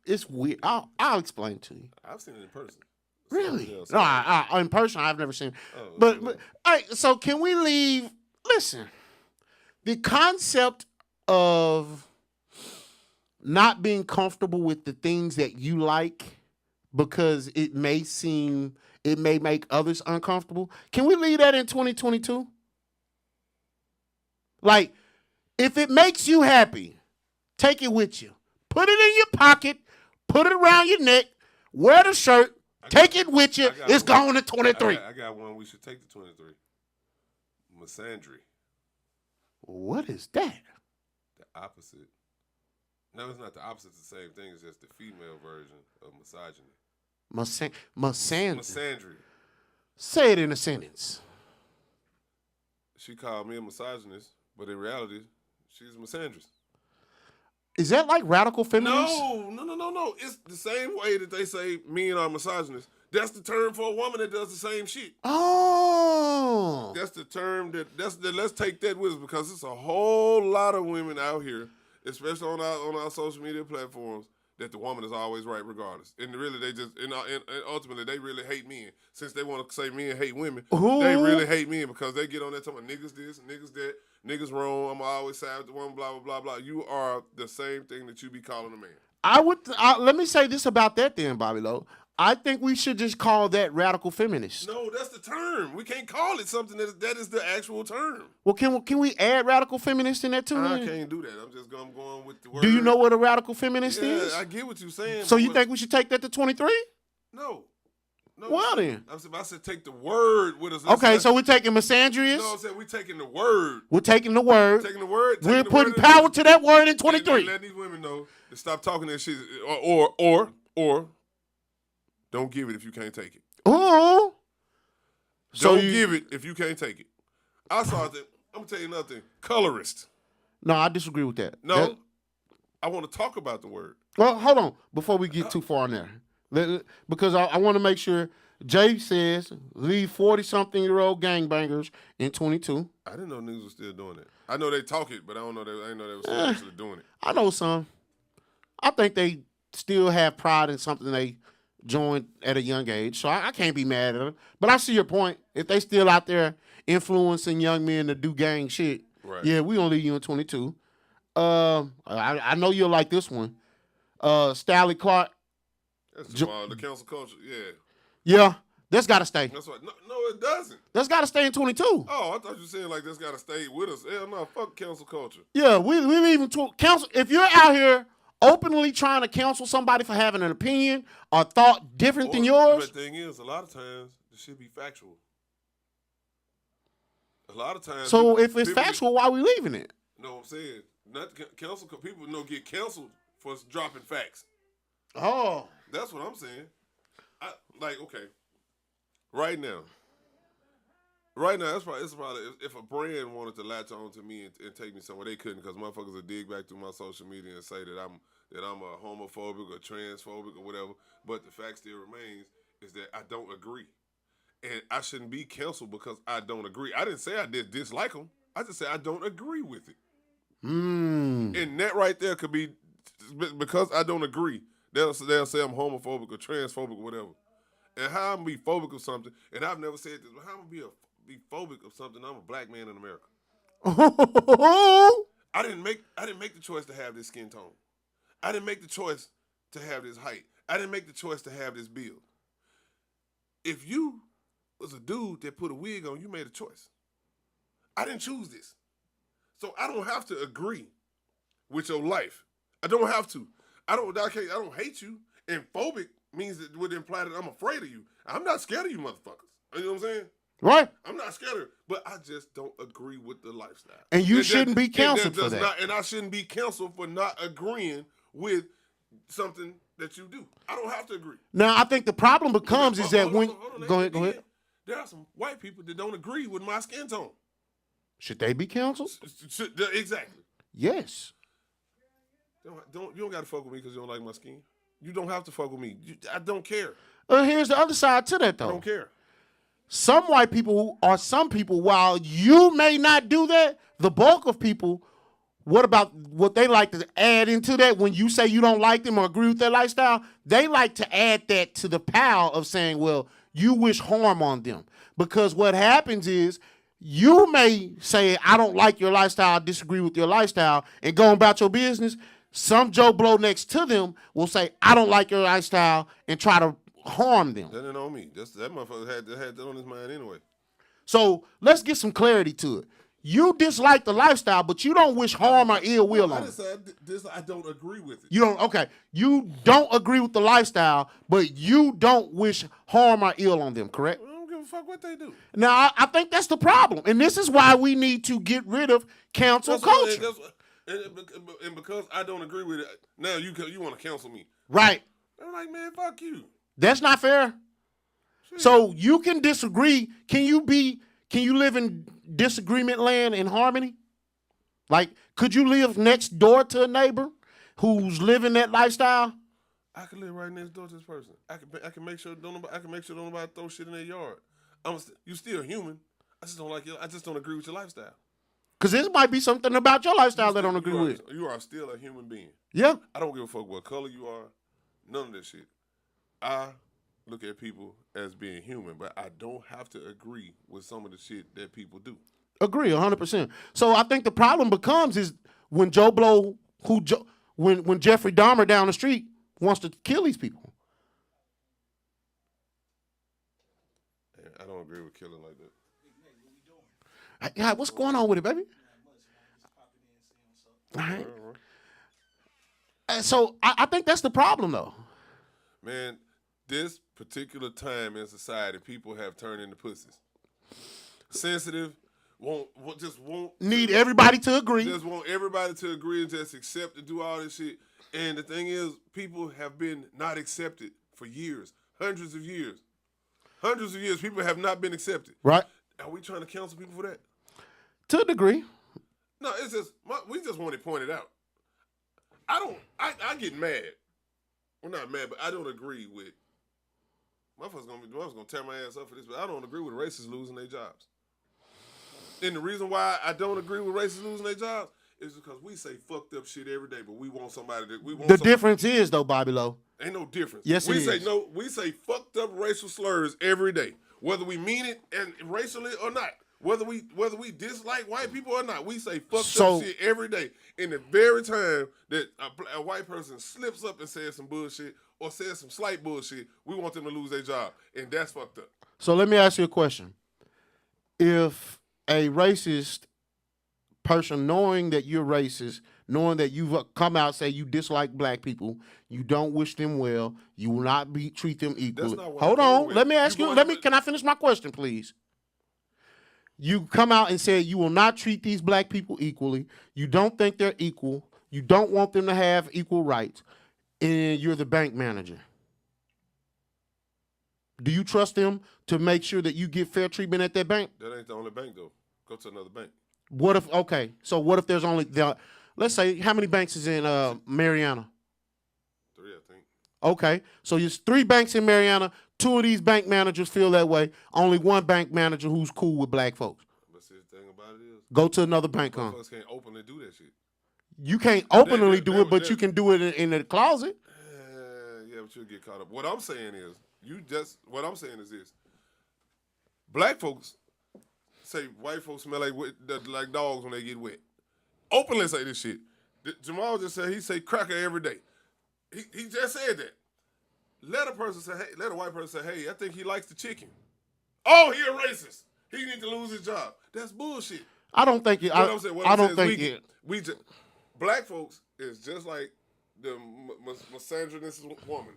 it's weird. I'll explain to you. I've seen it in person. Really? Yeah, No, I in person I've never seen it. But all right. So can we leave? Listen, the concept of not being comfortable with the things that you like because it may make others uncomfortable. Can we leave that in 2022? Like, if it makes you happy, take it with you. Put it in your pocket, put it around your neck, wear the shirt, take it with you. It's going to 23. I got one we should take to 23. Misandry. What is that? The opposite. No, it's not the opposite. It's the same thing. It's just the female version of misogyny. Misandry. Say it in a sentence. She called me a misogynist, but in reality, she's a misandrist. Is that like radical feminists? No. It's the same way that they say men are misogynists. That's the term for a woman that does the same shit. Oh. That's the term let's take that with us because it's a whole lot of women out here, especially on our social media platforms, that the woman is always right regardless. And really they just and ultimately they really hate men. Since they want to say men hate women, they really hate men because they get on there talking about niggas this, niggas that, niggas wrong, I'm always side with the woman, blah, blah, blah, blah. You are the same thing that you be calling a man. Let me say this about that then, Bobby Lowe. I think we should just call that radical feminist. No, that's the term. We can't call it something that is the actual term. Well, can we add radical feminist in that too? I can't do that. I'm going with the word. Do you know what a radical feminist is? I get what you're saying. So you think we should take that to 23? No. Well then. I said take the word with us. Okay, so we're taking misandrist? No, I said we're taking the word. We're taking the word. We're putting power to that word in 23. Let these women know to stop talking that shit or don't give it if you can't take it. Oh. Don't give it if you can't take it. I saw that. I'm going to tell you another thing. Colorist. No, I disagree with that. No. I want to talk about the word. Well, hold on. Before we get too far in there. Because I want to make sure Jay says leave 40-something-year-old gangbangers in 22. I didn't know niggas were still doing it. I know they talk it, but I didn't know they were still actually doing it. I know some. I think they still have pride in something they joined at a young age, so I can't be mad at them. But I see your point. If they still out there influencing young men to do gang shit, right. Yeah, we gonna leave you in 22. I know you'll like this one. Stanley Clark. That's the council culture, yeah. Yeah, That's got to stay. That's right. No, it doesn't. That's got to stay in 22. Oh, I thought you were saying like that's got to stay with us. Hell no, fuck cancel culture. Yeah, we even counsel. If you're out here openly trying to counsel somebody for having an opinion or thought different than yours. The thing is, a lot of times the shit be factual. A lot of times. So if it's factual, why are we leaving it? No, I'm saying not cancel. People get canceled for dropping facts. Oh, that's what I'm saying. Okay, right now, it's probably if a brand wanted to latch on to me and take me somewhere, they couldn't, because motherfuckers would dig back through my social media and say that I'm a homophobic or transphobic or whatever. But the fact still remains is that I don't agree, and I shouldn't be canceled because I don't agree. I didn't say I did dislike them. I just said I don't agree with it. And that right there could be because I don't agree. They'll say I'm homophobic or transphobic or whatever. And how I'm gonna be phobic of something, and I've never said this, but how I'm gonna be phobic of something? I'm a black man in America. I didn't make the choice to have this skin tone. I didn't make the choice to have this height. I didn't make the choice to have this build. If you was a dude that put a wig on, you made a choice. I didn't choose this. So I don't have to agree with your life. I don't have to. I don't hate you. And phobic means it would imply that I'm afraid of you. I'm not scared of you motherfuckers. You know what I'm saying? Right. I'm not scared of it, but I just don't agree with the lifestyle. And you shouldn't be canceled for that. And I shouldn't be canceled for not agreeing with something that you do. I don't have to agree. Now, I think the problem becomes is that when... Go ahead. There are some white people that don't agree with my skin tone. Should they be canceled? Exactly. Yes. You don't got to fuck with me because you don't like my skin. You don't have to fuck with me. I don't care. Here's the other side to that, though. I don't care. Some white people or some people, while you may not do that, the bulk of people, what about what they like to add into that when you say you don't like them or agree with their lifestyle? They like to add that to the pile of saying, well, you wish harm on them. Because what happens is you may say, I don't like your lifestyle, I disagree with your lifestyle, and go about your business. Some Joe Blow next to them will say, I don't like your lifestyle, and try to harm them. That ain't on me. That motherfucker had that on his mind anyway. So let's get some clarity to it. You dislike the lifestyle, but you don't wish harm or ill will on it. I don't agree with it. You don't, okay. You don't agree with the lifestyle, but you don't wish harm or ill on them, correct? I don't give a fuck what they do. Now, I think that's the problem. And this is why we need to get rid of cancel culture. And because I don't agree with it, now you want to cancel me. Right. I'm like, man, fuck you. That's not fair. Shit. So you can disagree. Can you live in disagreement land in harmony? Like, could you live next door to a neighbor who's living that lifestyle? I can live right next door to this person. I can make sure don't nobody throw shit in their yard. You still human. I just don't agree with your lifestyle. Because this might be something about your lifestyle that I don't agree with. You are still a human being. Yeah. I don't give a fuck what color you are. None of that shit. I look at people as being human, but I don't have to agree with some of the shit that people do. Agree, 100%. So I think the problem becomes is when Joe Blow, when Jeffrey Dahmer down the street wants to kill these people. I don't agree with killing like that. Yeah, what's going on with it, baby? All right. So I think that's the problem, though. Man, this particular time in society, people have turned into pussies. Sensitive, won't need everybody to agree. Just want everybody to agree and just accept and do all this shit. And the thing is, people have been not accepted for years, hundreds of years. Hundreds of years, people have not been accepted. Right. Are we trying to cancel people for that? To a degree. No, it's just, we just want it pointed out. I get mad. Well, not mad, but I don't agree with, motherfuckers gonna tear my ass up for this, but I don't agree with racists losing their jobs. And the reason why I don't agree with racists losing their jobs is because we say fucked up shit every day, but we want somebody that, The difference is, though, Bobby Lowe. Ain't no difference. Yes, we say fucked up racial slurs every day, whether we mean it and racially or not. Whether we dislike white people or not, we say fucked So- up shit every day. In the very time that a white person slips up and says some bullshit or says some slight bullshit, we want them to lose their job, and that's fucked up. So let me ask you a question. If a racist person, knowing that you're racist, knowing that you've come out say you dislike black people, you don't wish them well, you will not treat them equally. not what Hold I'm going on, with. let me ask You you. going with- Can I finish my question, please? You come out and say you will not treat these black people equally. You don't think they're equal. You don't want them to have equal rights, and you're the bank manager. Do you trust them to make sure that you get fair treatment at that bank? That ain't the only bank though. Go to another bank. What if, okay, so what if there's only, let's say, how many banks is in Mariana? 3, I think. Okay, so there's 3 banks in Mariana. 2 of these bank managers feel that way. Only 1 bank manager who's cool with black folks. But see, the thing about it is, Go to another bank, huh? motherfuckers can't openly do that shit. You can't openly That- do that- it, but that- you can do it in the closet. Yeah, but you'll get caught up. What I'm saying is, what I'm saying is this. Black folks say white folks smell like dogs when they get wet. Openly say this shit. Jamal just said he say cracker every day. He just said that. Let a white person say, hey, I think he likes the chicken. Oh, he a racist. He need to lose his job. That's bullshit. I don't think it. What I'm saying I don't is think it. we just black folks is just like the misandrist woman.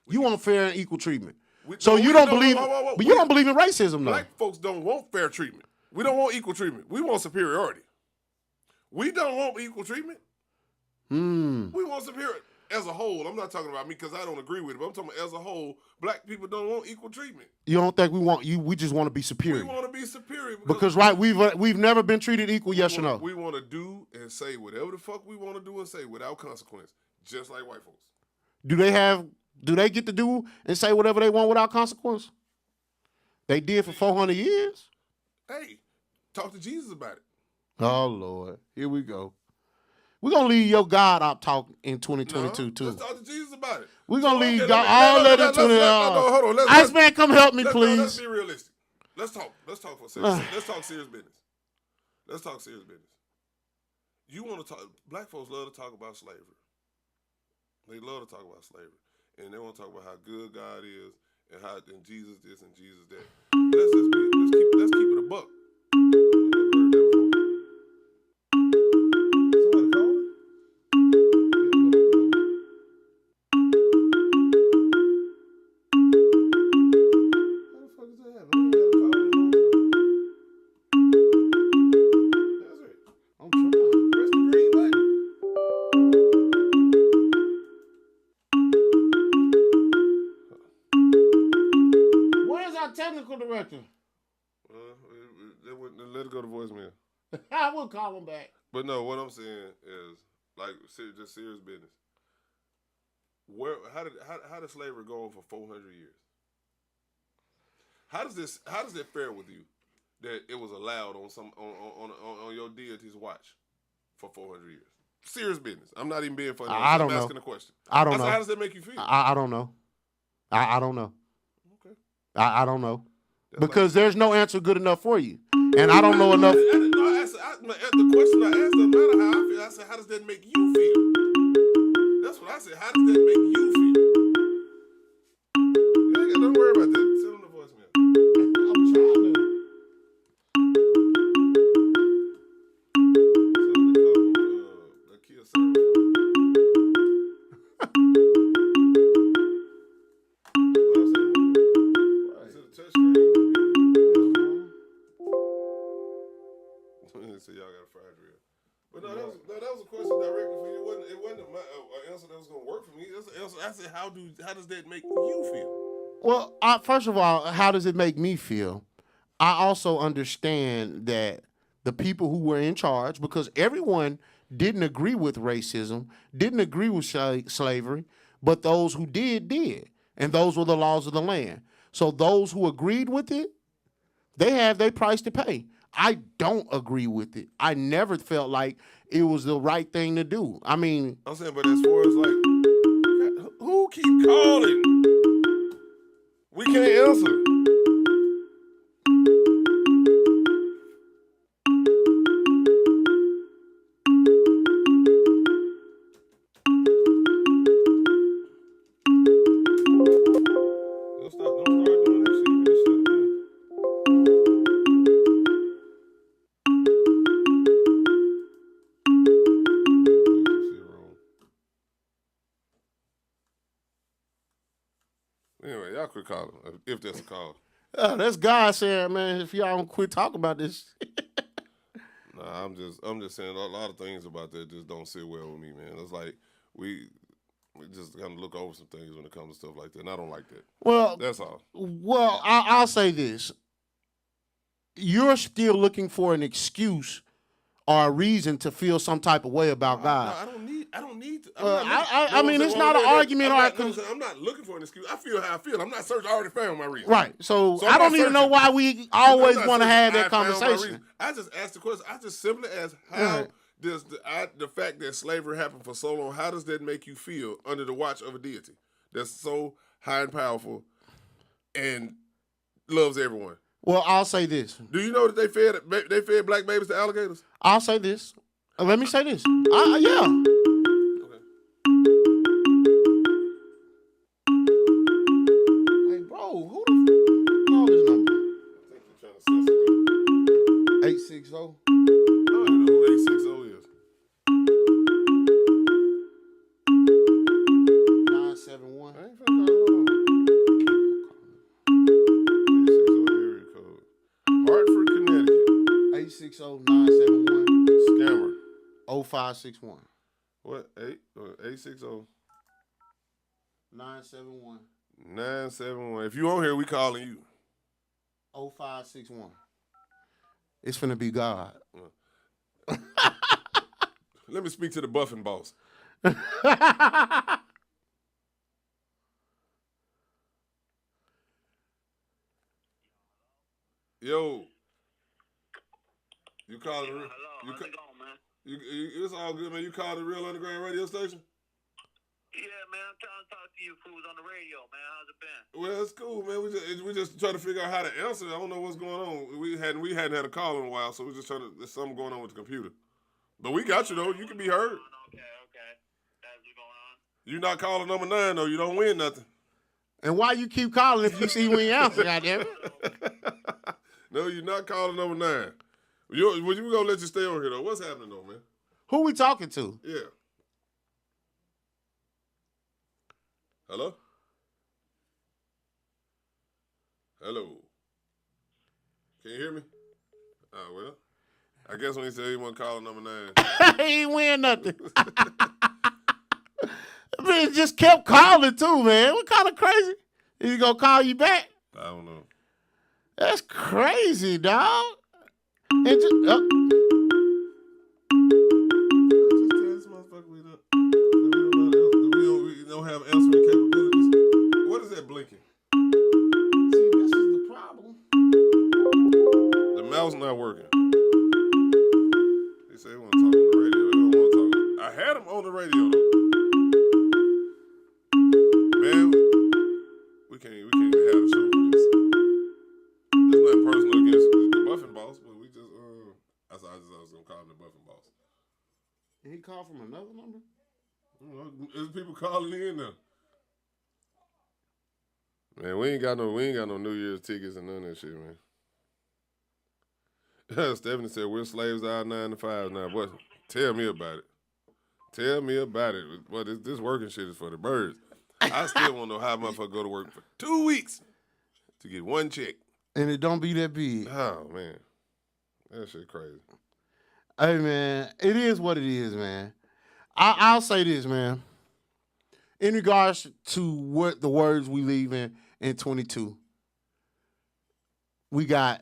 You want fair and equal treatment. So You don't believe in racism, though. Black folks don't want fair treatment. We don't want equal treatment. We want superiority. We don't want equal treatment. We want superiority. As a whole, I'm not talking about me because I don't agree with it, but I'm talking about as a whole, black people don't want equal treatment. You don't think we want you? We just want to be superior. We want to be superior because right, we've never been treated equal. Yes or no? We want to do and say whatever the fuck we want to do and say without consequence, just like white folks. Do they get to do and say whatever they want without consequence? They did for 400 years. Hey, talk to Jesus about it. Oh Lord, here we go. We're gonna leave your God out talk in 2022 too. Let's talk to Jesus about it. We're gonna leave God all that in 2022. Iceman, come help me, please. Let's be realistic. Let's talk for a second. Let's talk serious business. Let's talk serious business. You want to talk? Black folks love to talk about slavery. They love to talk about slavery, and they want to talk about how good God is and how and Jesus this and Jesus that. Let's keep it a buck. Somebody calling? How the fuck is that happening? That's right. I'm trying. Press the green button. Where's our technical director? Let it go to voicemail. I will call him back. But no, what I'm saying is like just serious business. How did slavery go on for 400 years? How does that fare with you that it was allowed on your deity's watch for 400 years? Serious business. I'm not even being funny. I'm asking a question. I don't know. How does that make you feel? I don't know. I don't know. Okay. I don't know. Because there's no answer good enough for you. And I don't know enough. The question I asked doesn't matter how I feel. I said, how does that make you feel? That's what I said. How does that make you feel? Don't worry about that. Send him the voicemail. I'm trying to. So y'all got a fried grill. But no, that was a question directly for you. It wasn't an answer that was gonna work for me. It was an answer. I said, how does that make you feel? Well, first of all, how does it make me feel? I also understand that the people who were in charge, because everyone didn't agree with racism, didn't agree with slavery, but those who did. And those were the laws of the land. So those who agreed with it, they have their price to pay. I don't agree with it. I never felt like it was the right thing to do. I mean, I'm saying, but as far as like, who keep calling? We can't answer. caller, if that's a caller. That's God saying, man, if y'all don't quit talking about this. Nah, I'm just saying a lot of things about that just don't sit well with me, man. It's like we just kind of look over some things when it comes to stuff like that, and I don't like that. Well, That's all. Well, I'll say this. You're still looking for an excuse or a reason to feel some type of way about God. No, I don't need to. I mean, it's not an argument I'm not looking for an excuse. I feel how I feel. I'm not searching. I already found my reason. Right. So I don't even know why we always want to have that conversation. I just asked the question. I just simply asked, how does the fact that slavery happened for so long, how does that make you feel under the watch of a deity that's so high and powerful and loves everyone? Well, I'll say this. Do you know that they fed black babies to alligators? I'll say this. Let me say this. Yeah. Okay. Hey, bro, who the call this number? I think they're trying to censor me. 860. I don't even know who 860 is. 971. I ain't finna call it. 860 area code. Hartford, Connecticut. 860-971. Scammer. 0561. What? 860 971. 971. If you on here, we calling you. 0561. It's finna be God. Let me speak to the buffing boss. Yo. You calling? Hello, how's it going, man? It's all good, man. You called the Real Underground radio station? Yeah, man, I'm trying to talk to you fools on the radio, man. How's it been? Well, it's cool, man. We just trying to figure out how to answer. I don't know what's going on. We hadn't had a call in a while, so we're just trying to. There's something going on with the computer. But we got you though. You can be heard. Okay. That's what's going on. You not calling number 9 though. You don't win nothing. And why you keep calling if you see we answer, goddamn it? No, you're not calling number 9. We gonna let you stay on here though. What's happening though, man? Who we talking to? Yeah. Hello? Hello? Can you hear me? Oh, well. I guess when he said he wasn't calling number 9. He ain't win nothing. Man, just kept calling too, man. What kind of crazy? Is he gonna call you back? I don't know. That's crazy, dog. And just, Just tell this motherfucker we don't have answering capabilities. What is that blinking? see, this is the problem. The mouse not working. They say they want to talk on the radio. They don't want to talk. I had him on the radio though. Man, we can't even have the show for this. There's nothing personal against the Buffin boss, but we just I was gonna call him the Buffin boss. Did he call from another number? There's people calling in now. Man, we ain't got no New Year's tickets and none of that shit, man. Stephanie said we're slaves out 9 to 5 now. What? Tell me about it. Tell me about it. But this working shit is for the birds. I still want to know how a motherfucker go to work for 2 weeks to get one check. And it don't be that big. Oh man, that shit crazy. Hey, man, it is what it is, man. I'll say this, man. In regards to what the words we leave in 22, we got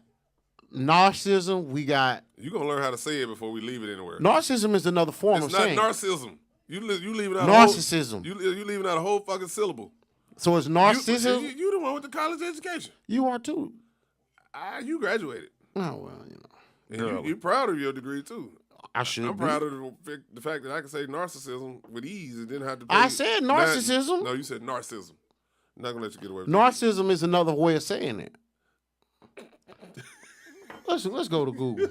narcissism. We got You gonna learn how to say it before we leave it anywhere. narcissism is another form It's of not saying narcissism. You leaving out narcissism. You leaving out a whole fucking syllable. So it's narcissism. You the one with the college education. You are too. You graduated. Oh well, you know. And you proud of your degree too. I should. I'm be. proud of the fact that I can say narcissism with ease and didn't have to. I said narcissism. No, you said narcissism. I'm not gonna let you get away with Narcissism is another way of saying it. Let's go to Google.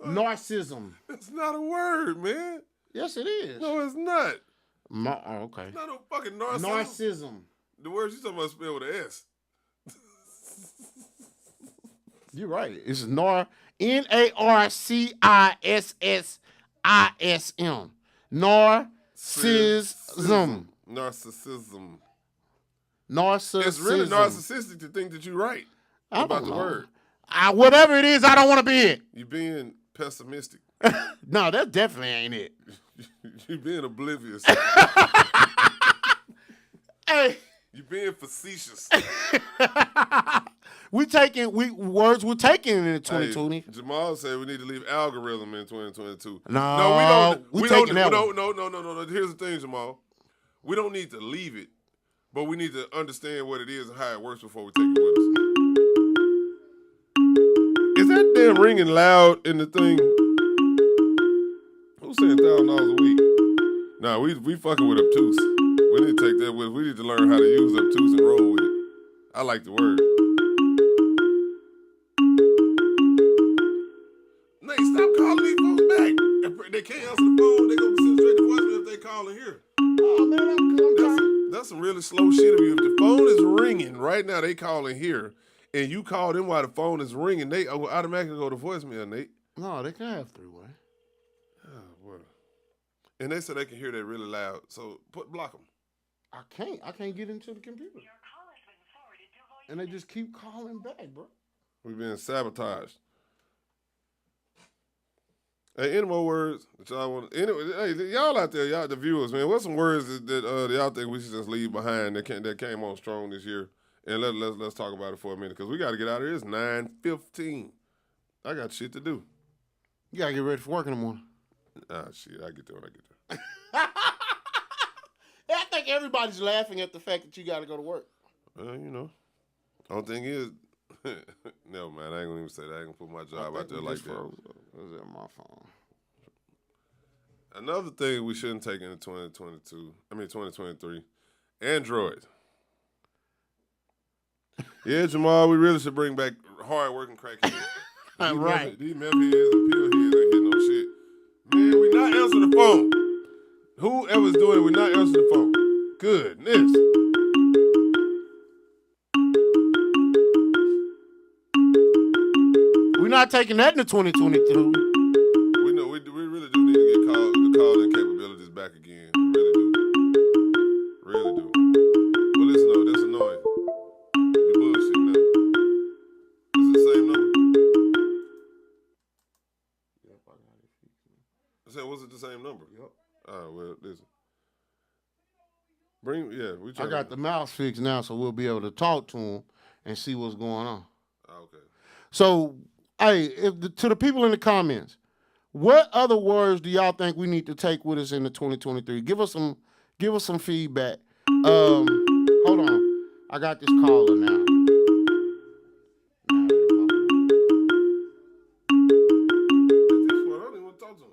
Narcissism. It's not a word, man. Yes, it is. No, it's not. Okay. It's not no fucking narcissism. Narcissism. The words you talking about spelled with an S. You're right. It's Narcissism. Narcissism. Narcissism. Narcissism. It's really narcissistic to think that you're right I about don't the know. word. Whatever it is, I don't want to be it. You being pessimistic. No, that definitely ain't it. You being oblivious. Hey, You being facetious. words we're taking in 2020. Hey, Jamal said we need to leave algorithm in 2022. No, we taking don't. that one. No. Here's the thing, Jamal. We don't need to leave it, but we need to understand what it is and how it works before we take it with us. Is that damn ringing loud in the thing? Who's saying $1,000 a week? Nah, we fucking with obtuse. We need to take that with us. We need to learn how to use obtuse and roll with it. I like the word. Nate, stop calling these folks back. If they can't answer the phone, they gonna send straight to voicemail if they call in here. Oh man, I'm trying. That's some really slow shit of you. If the phone is ringing right now, they calling here, and you call them while the phone is ringing, they automatically go to voicemail, Nate. No, they can have three-way. Oh, well. And they said they can hear that really loud, so block them. I can't get into the computer. And they just keep calling back, bro. We've been sabotaged. Hey, any more words that y'all want? Anyway, hey, y'all out there, y'all the viewers, man. What's some words that y'all think we should just leave behind that came on strong this year? And let's talk about it for a minute because we got to get out of here. It's 9:15. I got shit to do. You gotta get ready for work in the morning. Ah, shit, I get there when I get there. I think everybody's laughing at the fact that you got to go to work. You know, only thing is, no man, I ain't gonna even say that. I ain't gonna put my job out there like that. Was that my phone? Another thing we shouldn't take into 2023, Android. Yeah, Jamal, we really should bring back hard-working crackheads. Right. These meth heads and pill heads ain't getting no shit. Man, we not answering the phone. Whoever's doing it, we not answering the phone. Goodness. We're not taking that into 2022. We know we really do need to get the call-in capabilities back again. We really do. Really do. But listen, though, that's annoying. You bullshit now. Is it the same number? Yep, I got it. I said, was it the same number? Yep. All right, well, listen. We I got the mouse fixed now, so we'll be able to talk to him and see what's going on. Okay. So, hey, to the people in the comments, what other words do y'all think we need to take with us into 2023? Give us some feedback. Hold on, I got this caller now. I don't even want to talk to him.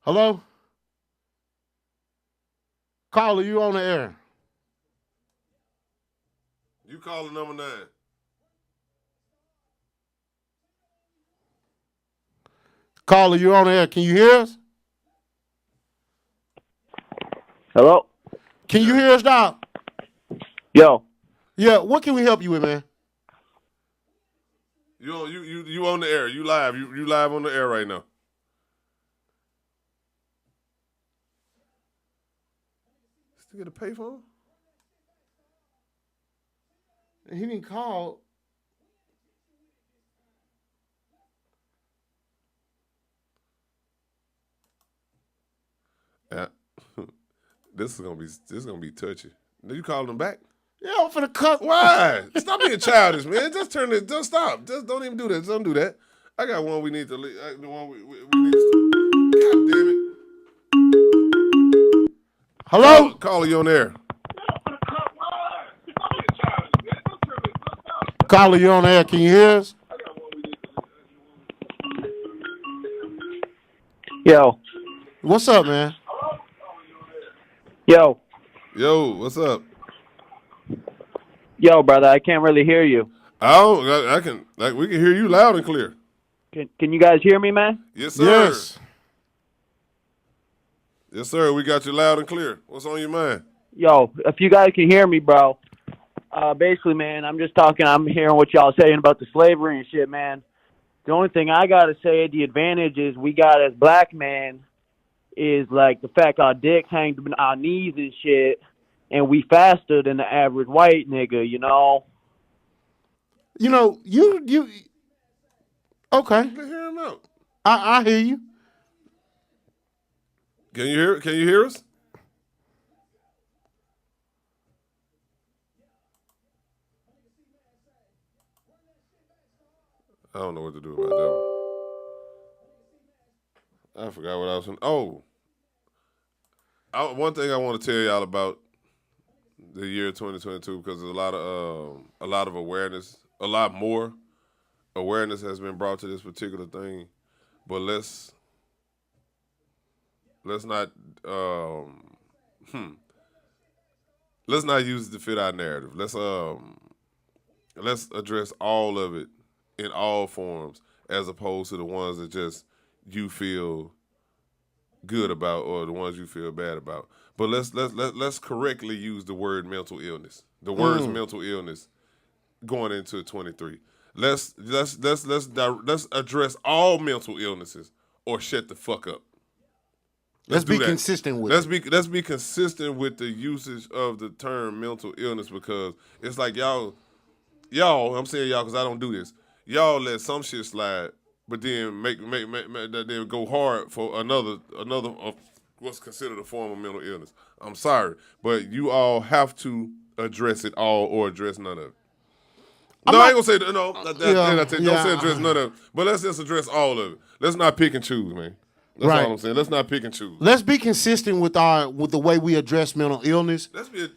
Hello? Caller, you on the air. You calling number 9. Caller, you on the air. Can you hear us? Hello? Can you hear us, dog? Yo. Yeah, what can we help you with, man? You on the air. You live. You live on the air right now. Still get a payphone? He didn't call. Yeah. This is gonna be touchy. Did you call them back? Yeah, I'm finna cut. Why? Stop being childish, man. Just turn it. Just stop. Just don't even do that. Don't do that. I got one we need to. The one we need to. God damn it. Hello? Caller, you on air. Caller, you on the air. Can you hear us? Yo. What's up, man? Yo. Yo, what's up? Yo, brother, I can't really hear you. I can. We can hear you loud and clear. Can you guys hear me, man? Yes, sir. Yes. Yes, sir. We got you loud and clear. What's on your mind? Yo, if you guys can hear me, bro. Basically, man, I'm just talking. I'm hearing what y'all saying about the slavery and shit, man. The only thing I gotta say, the advantage is we got as black men is like the fact our dicks hang to our knees and shit, and we faster than the average white nigga, you know. You know, you okay. Let hear him out. I hear you. Can you hear? Can you hear us? I don't know what to do about that one. I forgot what I was. One thing I want to tell y'all about the year 2022 because there's a lot of awareness, a lot more awareness has been brought to this particular thing. But let's not let's not use it to fit our narrative. Let's address all of it in all forms as opposed to the ones that just you feel good about or the ones you feel bad about. But let's correctly use the word mental illness. The words mental illness going into 23. Let's address all mental illnesses or shut the fuck up. Let's be do that. consistent with Let's be consistent with the usage of the term mental illness because it's like y'all. I'm saying y'all because I don't do this. Y'all let some shit slide, but then make that then go hard for another what's considered a form of mental illness. I'm sorry, but you all have to address it all or address none of it. I ain't gonna say that. No, don't say address none of it. But let's just address all of it. Let's not pick and choose, man. That's Right. all I'm saying. Let's not pick and choose. Let's be consistent with the way we address mental illness. Let's be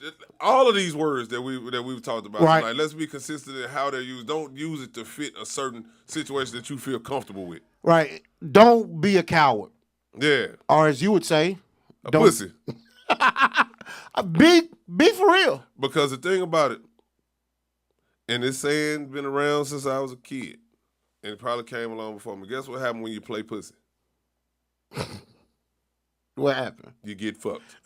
all of these words that we've talked about Right. tonight. Let's be consistent in how they're used. Don't use it to fit a certain situation that you feel comfortable with. Right. Don't be a coward. Yeah, Or as you would say, a don't pussy. be for real. Because the thing about it, and this saying been around since I was a kid, and it probably came along before me. Guess what happened when you play pussy? What happened? You get fucked.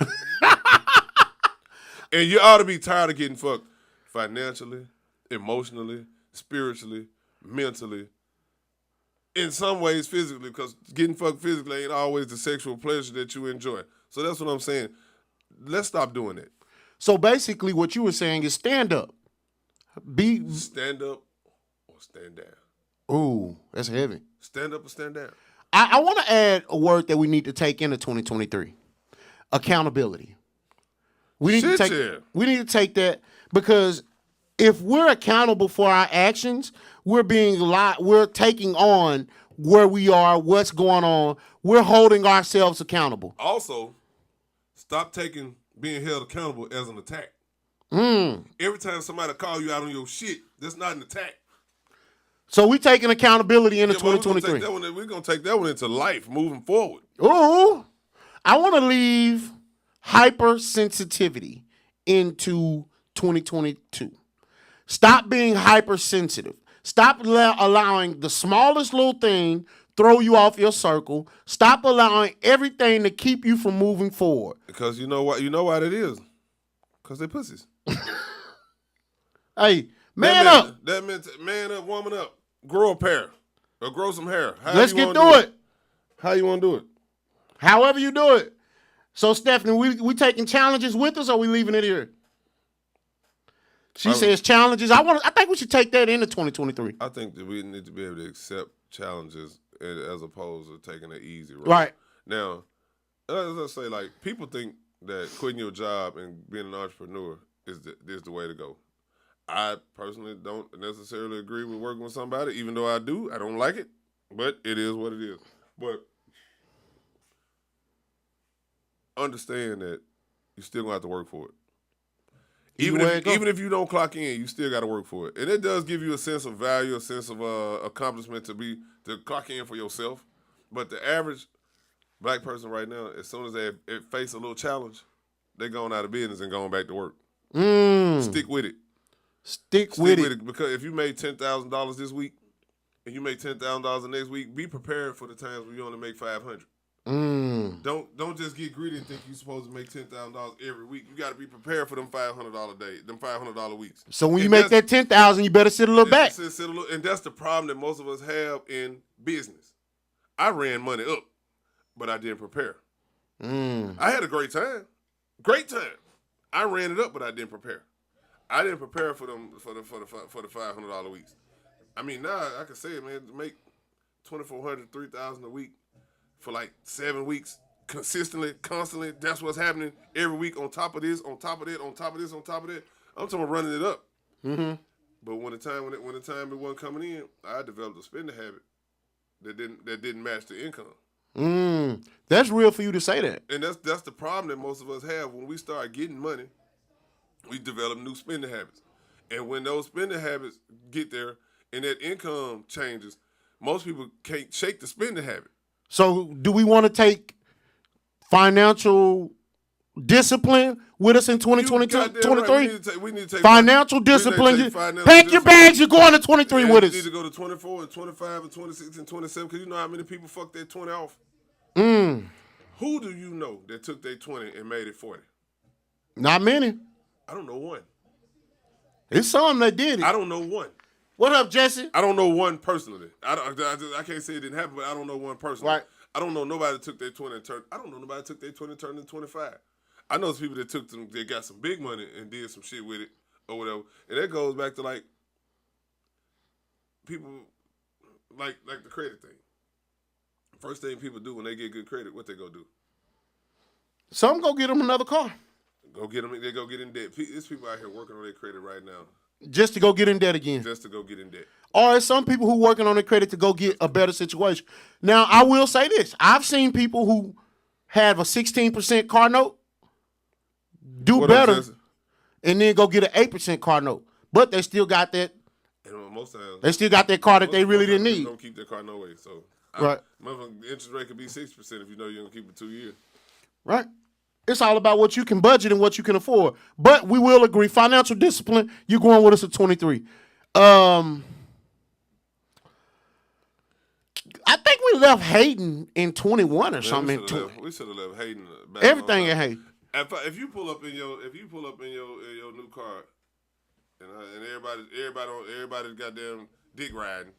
And you ought to be tired of getting fucked financially, emotionally, spiritually, mentally, in some ways physically, because getting fucked physically ain't always the sexual pleasure that you enjoy. So that's what I'm saying. Let's stop doing that. So basically what you were saying is stand up. Stand up or stand down. Ooh, that's heavy. Stand up or stand down. I want to add a word that we need to take into 2023. Accountability. We need to take that because if we're accountable for our actions, we're taking on where we are, what's going on. We're holding ourselves accountable. Also, stop taking being held accountable as an attack. Every time somebody call you out on your shit, that's not an attack. So we taking accountability into 2023. We're going to take that one into life moving forward. Ooh, I want to leave hypersensitivity into 2022. Stop being hypersensitive. Stop allowing the smallest little thing throw you off your circle. Stop allowing everything to keep you from moving forward. Because you know what? You know why that is? Because they pussies. Hey, man up. That meant man up, woman up. Grow a pair. Or grow some hair. Let's get through it. How you want to do it? However you do it. So, Stephanie, we taking challenges with us or we leaving it here? She says challenges. I think we should take that into 2023. I think that we need to be able to accept challenges as opposed to taking an easy road. Right. Now, let's say, like, people think that quitting your job and being an entrepreneur is the way to go. I personally don't necessarily agree with working with somebody, even though I do. I don't like it, but it is what it is. But understand that you still gonna have to work for it. Even if you don't clock in, you still got to work for it, and it does give you a sense of value, a sense of accomplishment to clock in for yourself. But the average black person right now, as soon as they face a little challenge, they're going out of business and going back to work. Stick with it. Stick with it. Because if you made $10,000 this week and you make $10,000 the next week, be prepared for the times when you only make $500. Don't just get greedy and think you're supposed to make $10,000 every week. You got to be prepared for them $500 days, them $500 weeks. So when you make that $10,000, you better sit a little back. And that's the problem that most of us have in business. I ran money up, but I didn't prepare. I had a great time. I ran it up, but I didn't prepare. I didn't prepare for the $500 weeks. I mean, now I can say it, man. To make $2,400, $3,000 a week for like 7 weeks consistently, constantly. That's what's happening every week. On top of this, on top of that, on top of this, on top of that. I'm talking about running it up. But when the time it wasn't coming in, I developed a spending habit that didn't match the income. That's real for you to say that. And that's the problem that most of us have. When we start getting money, we develop new spending habits. And when those spending habits get there and that income changes, most people can't shake the spending habit. So do we want to take financial discipline with us in 2022, 23? Right. We need to take financial discipline. Pack your bags, you're going to 23 with us. You need to go to 24 and 25 and 26 and 27 because you know how many people fuck their 20 off. Who do you know that took their 20 and made it 40? Not many. I don't know one. It's some that did it. I don't know one. What up, Jesse? I don't know one personally. I can't say it didn't happen, but I don't know one personally. Right. I don't know nobody that took their 20 and turned. I don't know nobody that took their 20 and turned into 25. I know some people that took them. They got some big money and did some shit with it or whatever. And that goes back to like people like the credit thing. First thing people do when they get good credit, what they go do? Some go get them another car. They go get in debt. There's people out here working on their credit right now. Just to go get in debt again. Just to go get in debt. Or there's some people who working on their credit to go get a better situation. Now, I will say this. I've seen people who have a 16% car note do better and then go get an 8% car note. But they still got that. And most times, they still got that car that they really didn't need. Don't keep their car no way. So, right. The interest rate could be 6% if you know you're going to keep it 2 years. Right. It's all about what you can budget and what you can afford. But we will agree, financial discipline, you're going with us at 23. I think we left Hayden in 21 or something. We should have left Hayden. Everything in Hayden. If you pull up in your new car, and everybody goddamn dick riding,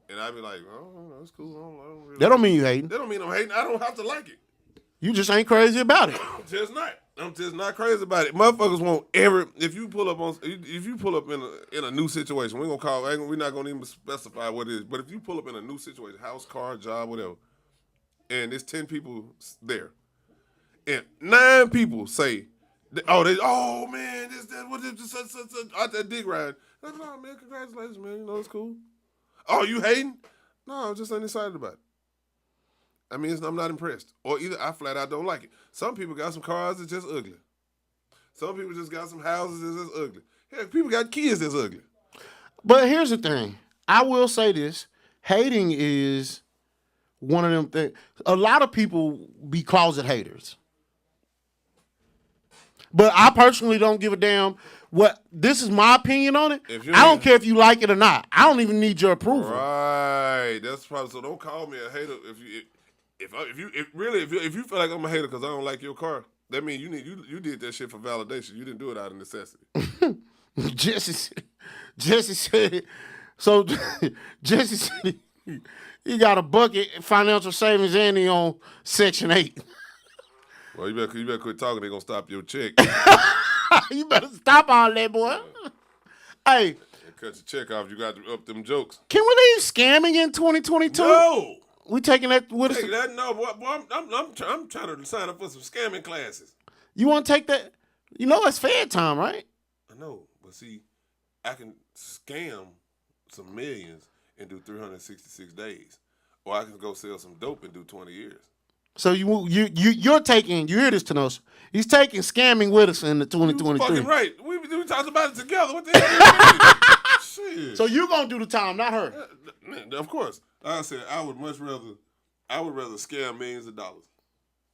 and I be like, oh, that's cool. I don't really that don't mean you hating. That don't mean I'm hating. I don't have to like it. You just ain't crazy about it. I'm just not crazy about it. Motherfuckers won't ever. If you pull up in a new situation, we're not gonna even specify what it is. But if you pull up in a new situation, house, car, job, whatever, and there's 10 people there, and 9 people say, "Oh man, out that dick ride." That's all, man. Congratulations, man. You know it's cool. Oh, you hating? No, I'm just undecided about it. I mean, I'm not impressed. Or either I flat out don't like it. Some people got some cars that's just ugly. Some people just got some houses that's just ugly. Heck, people got kids that's ugly. But here's the thing. I will say this. Hating is one of them things. A lot of people be closet haters. But I personally don't give a damn. This is my opinion on it. I don't care if you like it or not. I don't even need your approval. Right. That's probably so. Don't call me a hater if you feel like I'm a hater because I don't like your car. That means you did that shit for validation. You didn't do it out of necessity. Jesse said. So Jesse said he got a bucket financial savings and he on Section 8. Well, you better quit talking. They're gonna stop your check. You better stop all that, boy. Hey, cut your check off. You got to up them jokes. Can we leave scamming in 2022? No. We taking that with us? No, boy, I'm trying to sign up for some scamming classes. You want to take that? You know it's fair time, right? I know, but see, I can scam some millions and do 366 days, or I can go sell some dope and do 20 years. So you're taking, you hear this, Tenosa? He's taking scamming with us in the 2023. Fucking right. We talked about it together. What the hell? Shit. So you gonna do the time, not her? Of course. Like I said, I would rather scam millions of dollars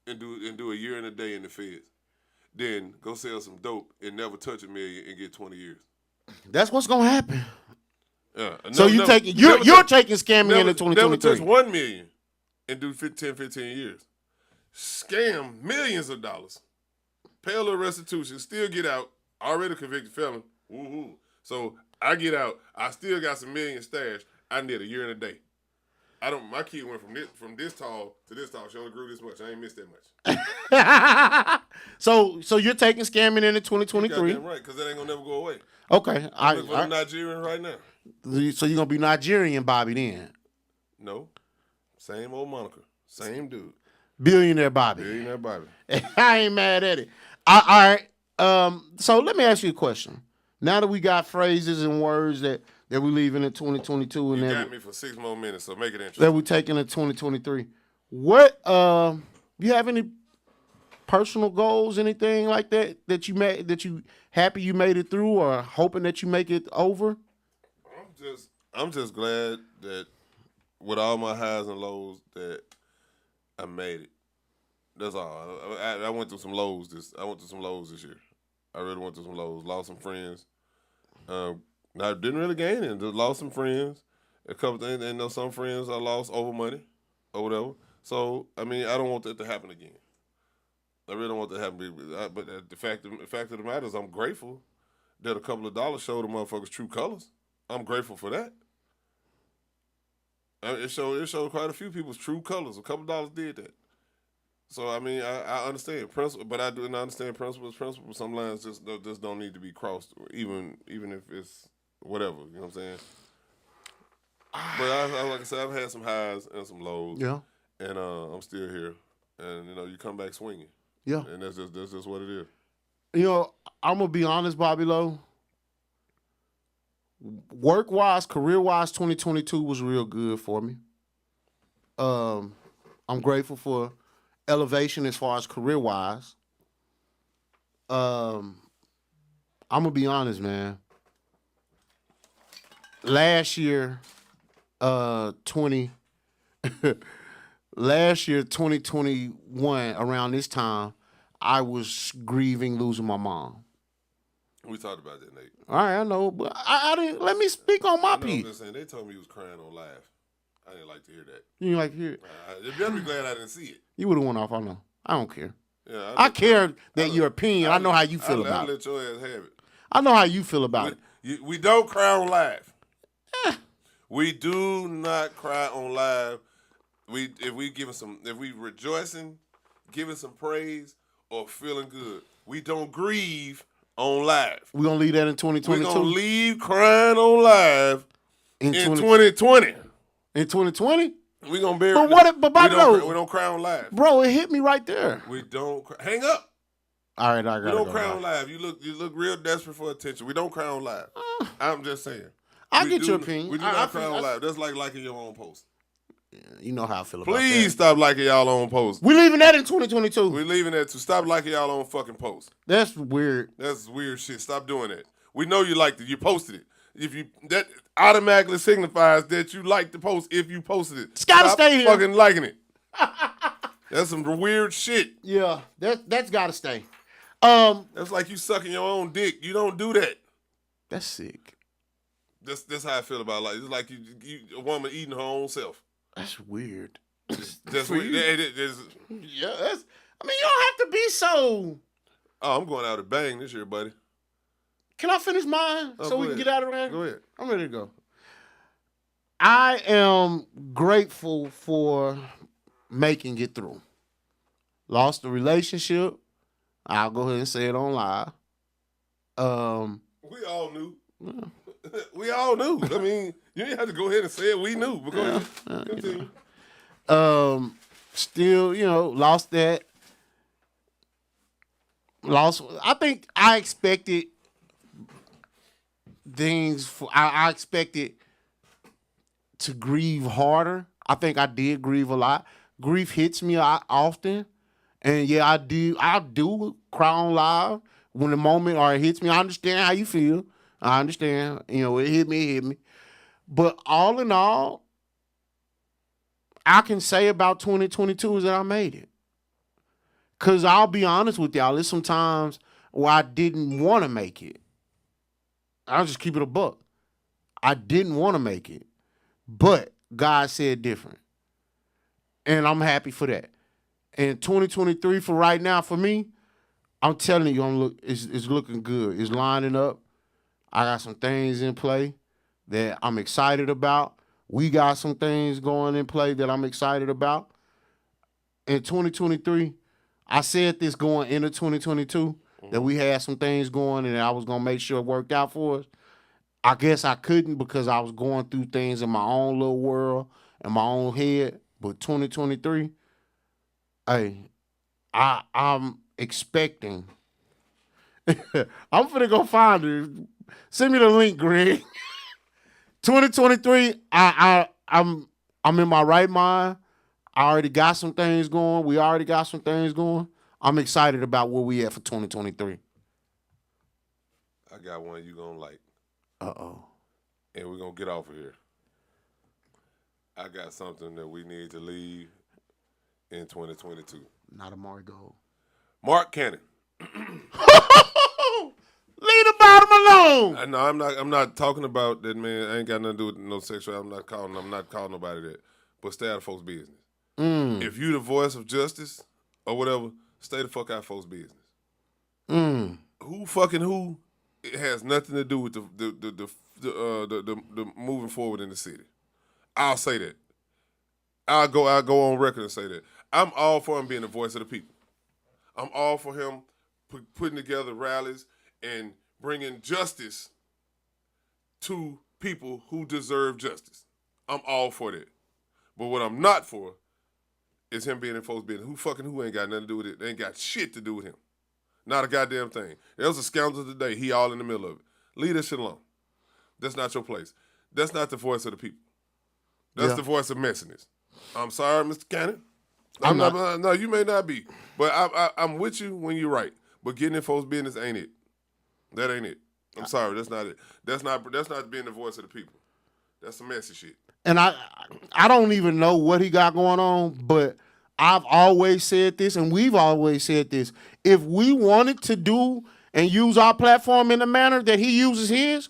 and do a year and a day in the feds than go sell some dope and never touch $1 million and get 20 years. That's what's gonna happen. Yeah. So you're taking scamming in the 2023. Never touch $1 million and do 10, 15 years. scam millions of dollars, pay a little restitution, still get out, already convicted felon. Woohoo. So I get out, I still got some million stashed. I did a year and a day. My kid went from this tall to this tall. She only grew this much. I ain't missed that much. So you're taking scamming into You 2023. goddamn right, because that ain't gonna never go away. Okay. I'm looking for the Nigerian right now. So you're gonna be Nigerian Bobby then. No. Same old moniker. Same dude. Billionaire Bobby. Billionaire Bobby. I ain't mad at it. All right. So let me ask you a question. Now that we got phrases and words that we leaving in 2022 and You that got me for 6 more minutes, so make it interesting. that we taking in 2023, what you have any personal goals, anything like that you happy you made it through, or hoping that you make it over? I'm just glad that with all my highs and lows that I made it. That's all. I went through some lows this year. I really went through some lows. Lost some friends. I didn't really gain it. Just lost some friends. A couple things, and some friends I lost over money or whatever. So I mean, I don't want that to happen again. I really don't want that to happen. But the fact of the matter is, I'm grateful that a couple of dollars showed the motherfuckers true colors. I'm grateful for that. It showed quite a few people's true colors. A couple of dollars did that. So I mean, I understand principle, but I do not understand principles. Principles, some lines just don't need to be crossed, even if it's whatever. You know what I'm saying? But like I said, I've had some highs and some lows. Yeah. And I'm still here. And you come back swinging. Yeah. And that's just what it is. I'm gonna be honest, Bobby Lowe. Work-wise, career-wise, 2022 was real good for me. I'm grateful for elevation as far as career-wise. I'm gonna be honest, man. Last year, 2021, around this time, I was grieving losing my mom. We talked about that, Nate. All right, I know, but I didn't. Let me speak on my I'm piece. just saying, they told me you was crying on live. I didn't like to hear that. You like to hear it? You better be glad I didn't see it. You would have went off. I know. I don't care. Yeah, I care that your opinion. I know how you feel about I'll it. let your ass have it. I know how you feel about it. We don't cry on live. We do not cry on live. If we rejoicing, giving some praise, or feeling good, we don't grieve on live. We're gonna leave that in 2022. We're gonna leave crying on live in 2020. In 2020? We're gonna bury. But Bobby Lowe, we don't cry on live. bro, it hit me right there. We don't hang up. All right, I got. We don't cry on live. You look real desperate for attention. We don't cry on live. I'm just saying. I get your opinion. We do not cry on live. That's like liking your own post. You know how I feel about that. Please stop liking y'all own posts. We leaving that in 2022. We're leaving that to stop liking y'all own fucking posts. That's weird. That's weird shit. Stop doing that. We know you liked it. You posted it. That automatically signifies that you liked the post if you posted it. It's gotta Stop stay here. fucking liking it. That's some weird shit. Yeah, that's gotta stay. That's like you sucking your own dick. You don't do that. That's sick. That's how I feel about life. It's like you a woman eating her own self. That's weird. That's weird. Yeah, I mean, you don't have to be so. Oh, I'm going out to bang this year, buddy. Can I finish mine so we can get out of there? Go ahead. I'm ready to go. I am grateful for making it through. Lost the relationship. I'll go ahead and say it on live. We all knew. We all knew. I mean, you didn't have to go ahead and say it. We knew. But go ahead. Continue. Still, lost that. I think I expected things. I expected to grieve harder. I think I did grieve a lot. Grief hits me often, and yeah, I do cry on live when the moment or it hits me. I understand how you feel. I understand. It hit me. But all in all, I can say about 2022 is that I made it. Because I'll be honest with y'all, there's some times where I didn't want to make it. I'll just keep it a buck. I didn't want to make it. But God said different. And I'm happy for that. And 2023 for right now, for me, I'm telling you, it's looking good. It's lining up. I got some things in play that I'm excited about. We got some things going in play that I'm excited about. In 2023, I said this going into 2022, that we had some things going and I was going to make sure it worked out for us. I guess I couldn't because I was going through things in my own little world and my own head. But 2023, hey, I'm expecting. I'm finna go find it. Send me the link, Greg. 2023, I'm in my right mind. I already got some things going. We already got some things going. I'm excited about where we at for 2023. I got one you gonna like. Uh-oh. And we're gonna get off of here. I got something that we need to leave in 2022. Not Amari Gold. Mark Cannon. Leave the bottom alone. No, I'm not talking about that, man. I ain't got nothing to do with no sexual. I'm not calling nobody that. But stay out of folks' business. If you the voice of justice or whatever, stay the fuck out of folks' business. Who fucking who? It has nothing to do with the moving forward in the city. I'll say that. I'll go on record and say that. I'm all for him being the voice of the people. I'm all for him putting together rallies and bringing justice to people who deserve justice. I'm all for that. But what I'm not for is him being in folks' business. Who ain't got nothing to do with it? They ain't got shit to do with him. Not a goddamn thing. There was a scoundrel today. He all in the middle of it. Leave that shit alone. That's not your place. That's not the voice of the people. That's the voice of messiness. I'm sorry, Mr. Cannon. I'm not. No, you may not be. But I'm with you when you're right. But getting in folks' business ain't it. That ain't it. I'm sorry. That's not it. That's not being the voice of the people. That's some messy shit. And I don't even know what he got going on, but I've always said this, and we've always said this. If we wanted to do and use our platform in the manner that he uses his,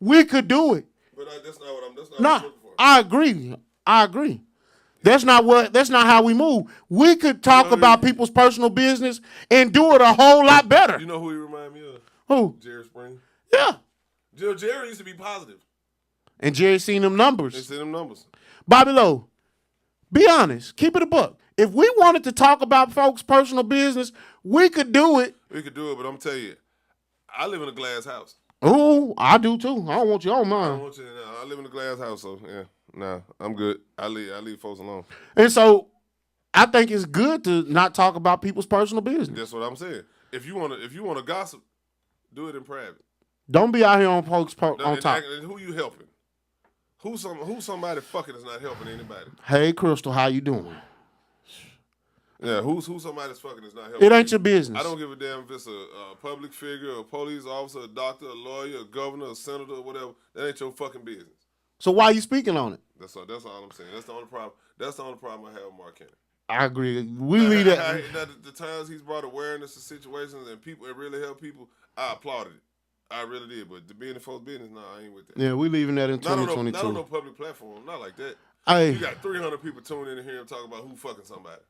we could do it. But that's not what I'm looking for. I agree. That's not how we move. We could talk about people's personal business and do it a whole lot better. You know who he remind me of? Who? Jerry Springer. Yeah. Jerry used to be positive. And Jerry seen them numbers. They seen them numbers. Bobby Lowe, be honest. Keep it a buck. If we wanted to talk about folks' personal business, we could do it. We could do it, but I'm telling you, I live in a glass house. Ooh, I do too. I don't want you on I mine. don't want you to know. I live in a glass house, so yeah. Nah, I'm good. I leave folks alone. And so I think it's good to not talk about people's personal business. That's what I'm saying. If you wanna gossip, do it in private. Don't be out here on folks on top. And who you helping? Who's somebody fucking is not helping anybody? Hey, Crystal, how you doing? Yeah, who's somebody's fucking is not helping? It ain't your business. I don't give a damn if it's a public figure, a police officer, a doctor, a lawyer, a governor, a senator, or whatever. That ain't your fucking business. So why are you speaking on it? That's all I'm saying. That's the only problem. That's the only problem I have with Mark Cannon. I agree. We leave that. The times he's brought awareness to situations and people, it really helped people. I applauded it. I really did. But to be in the folks' business, I ain't with that. Yeah, we leaving that in 2022. Not on no public platform. Not like that. Hey. You got 300 people tuning in here and talk about who fucking somebody.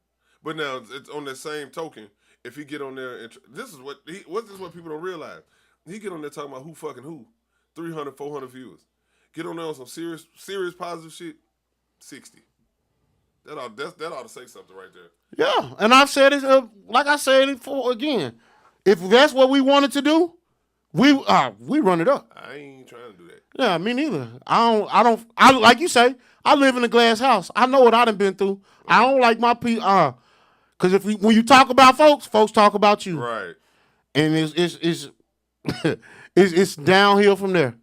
But now, it's on that same token, if he get on there, and this is what people don't realize. He get on there talking about who fucking who. 300, 400 viewers. Get on there on some serious positive shit, 60. That ought to say something right there. Yeah, and I've said it, like I said it for again. If that's what we wanted to do, we run it up. I ain't trying to do that. Yeah, me neither. I like you say, I live in a glass house. I know what I done been through. I don't like my people, because when you talk about folks talk about you. Right. And it's it's downhill from there.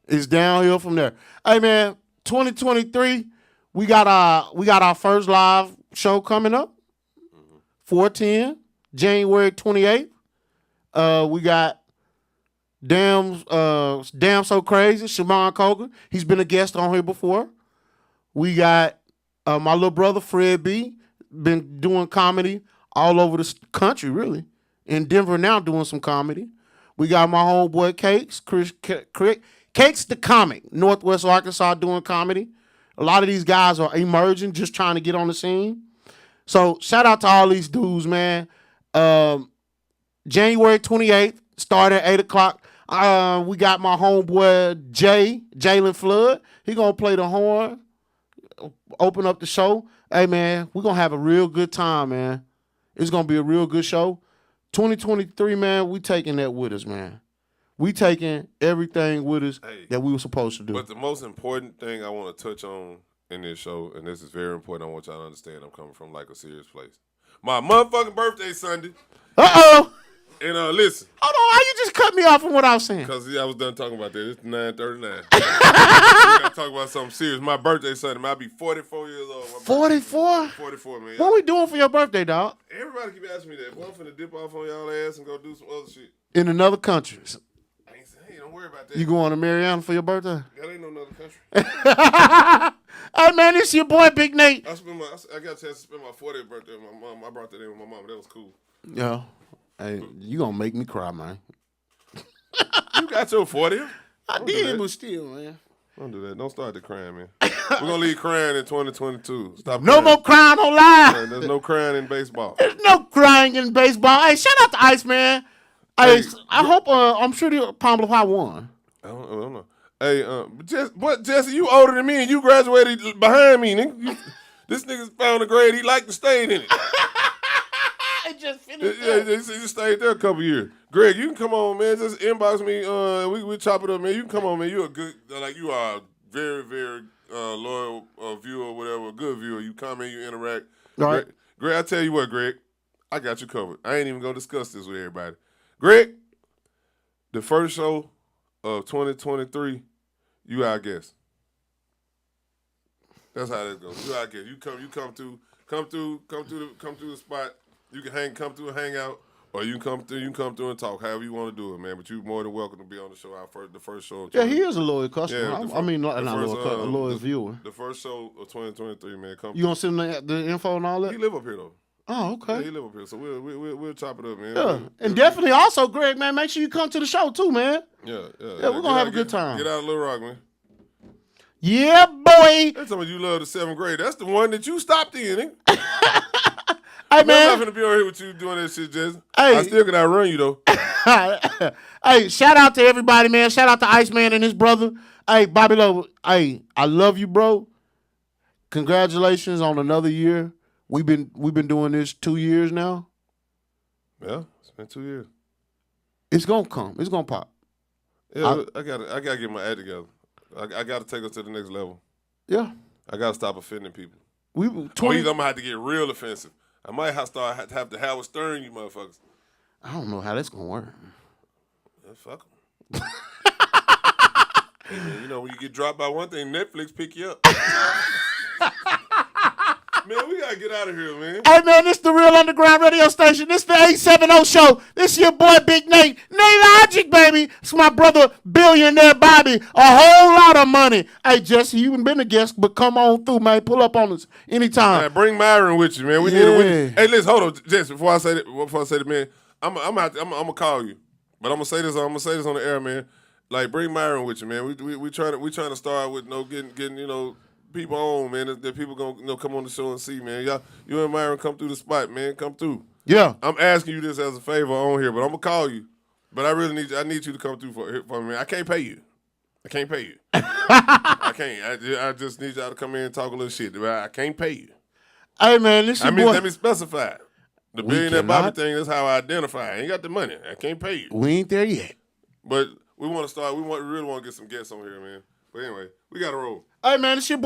It's downhill from there. Hey man, 2023, we got our first live show coming up. 4/10, January 28th. We got Damn So Crazy, Shaman Cogan. He's been a guest on here before. We got my little brother Fred B. Been doing comedy all over the country, really. In Denver now, doing some comedy. We got my homeboy Cakes, Cakes the Comic, Northwest Arkansas, doing comedy. A lot of these guys are emerging, just trying to get on the scene. So shout out to all these dudes, man. January 28th, starting at 8 o'clock. We got my homeboy Jalen Flood. He gonna play the horn, open up the show. Hey man, we're gonna have a real good time, man. It's gonna be a real good show. 2023, man, we taking that with us, man. We taking everything with us that we were supposed to do. But the most important thing I want to touch on in this show, and this is very important, I want y'all to understand I'm coming from like a serious place. My motherfucking birthday Sunday. Uh-oh. And listen. Hold on, how you just cut me off from what I was saying? Because I was done talking about that. It's 9:39. We got to talk about something serious. My birthday Sunday, I'll be 44 years old. 44? 44, man. What we doing for your birthday, dog? Everybody keep asking me that. Well, I'm finna dip off on y'all ass and go do some other shit. In another country. Hey, don't worry about that. You going to Mariana for your birthday? That ain't no another country. Hey, man, this your boy, Big Nate. I got a chance to spend my 40th birthday with my mom. I brought that in with my mom. That was cool. Yeah. Hey, you gonna make me cry, man. You got your 40th? I did, but still, man. Don't do that. Don't start the crying, man. We're going to leave crying in 2022. Stop No crying. more crying on live. There's no crying in baseball. There's no crying in baseball. Hey, shout out to Iceman. Hey, I hope, I'm sure the Pablo Pie won. I don't know. Hey, but Jesse, you older than me and you graduated behind me, nigga. This nigga found a grade he liked to stay in it. I just finished Yeah, just stayed there a couple years. Greg, you can come on, man. Just inbox me. We chop it up, man. You can come on, man. You a good, you are a very, very loyal viewer or whatever, a good viewer. You comment, you interact. All right. Greg, I tell you what, Greg, I got you covered. I ain't even gonna discuss this with everybody. Greg, the first show of 2023, you our guest. That's how that goes. You our guest. You come through the spot. You can come through and hang out, or you can come through and talk, however you want to do it, man. But you're more than welcome to be on the show. The first show. Yeah, he is a loyal customer. Yeah, a loyal viewer. The first show of 2023, man. You gonna send him the info and all that? He live up here though. Oh, Yeah, okay. he live up here, so we'll chop it up, man. Yeah, and definitely also, Greg, man, make sure you come to the show too, man. Yeah, we're gonna have a good time. Get out of Little Rock, man. Yeah, boy. That's something you love the 7th grade. That's the one that you stopped in, eh? Hey, I'm not man. gonna be on here with you doing that shit, Jesse. Hey. I still can outrun you though. Hey, shout out to everybody, man. Shout out to Iceman and his brother. Hey, Bobby Love. Hey, I love you, bro. Congratulations on another year. We've been doing this 2 years now. Yeah, it's been 2 years. It's gonna come. It's gonna pop. Yeah, I gotta get my act together. I gotta take us to the next level. Yeah. I gotta stop offending people. We I'm 20. gonna have to get real offensive. I might have to Howard Stern you motherfuckers. I don't know how that's gonna work. Yeah, fuck 'em. Hey, man, you know when you get dropped by one thing, Netflix pick you up. Man, we gotta get out of here, man. Hey, man, this the Real Underground Radio Station. This the 870 Show. This your boy, Big Nate. Nate Logic, baby. It's my brother, Billionaire Bobby. A whole lot of money. Hey, Jesse, you haven't been a guest, but come on through, man. Pull up on us anytime. Man, bring Myron with you, man. We need a witness. Hey, listen, hold on, Jesse. Before I say that, man, I'm gonna call you, but I'm gonna say this on the air, man. Like, bring Myron with you, man. We trying to start with getting people on, man. That people gonna come on the show and see, man. Y'all, you and Myron come through the spot, man. Come through. Yeah. I'm asking you this as a favor on here, but I'm gonna call you. But I really need you to come through for me. I can't pay you. I can't. I just need y'all to come in and talk a little shit. But I can't pay you. Hey, man, this your boy. Let me specify. The Billionaire Bobby thing, that's how I identify. I ain't got the money. I can't pay you. We ain't there yet. But we want to start. We really want to get some guests on here, man. But anyway, we got to roll. Hey, man, this your boy.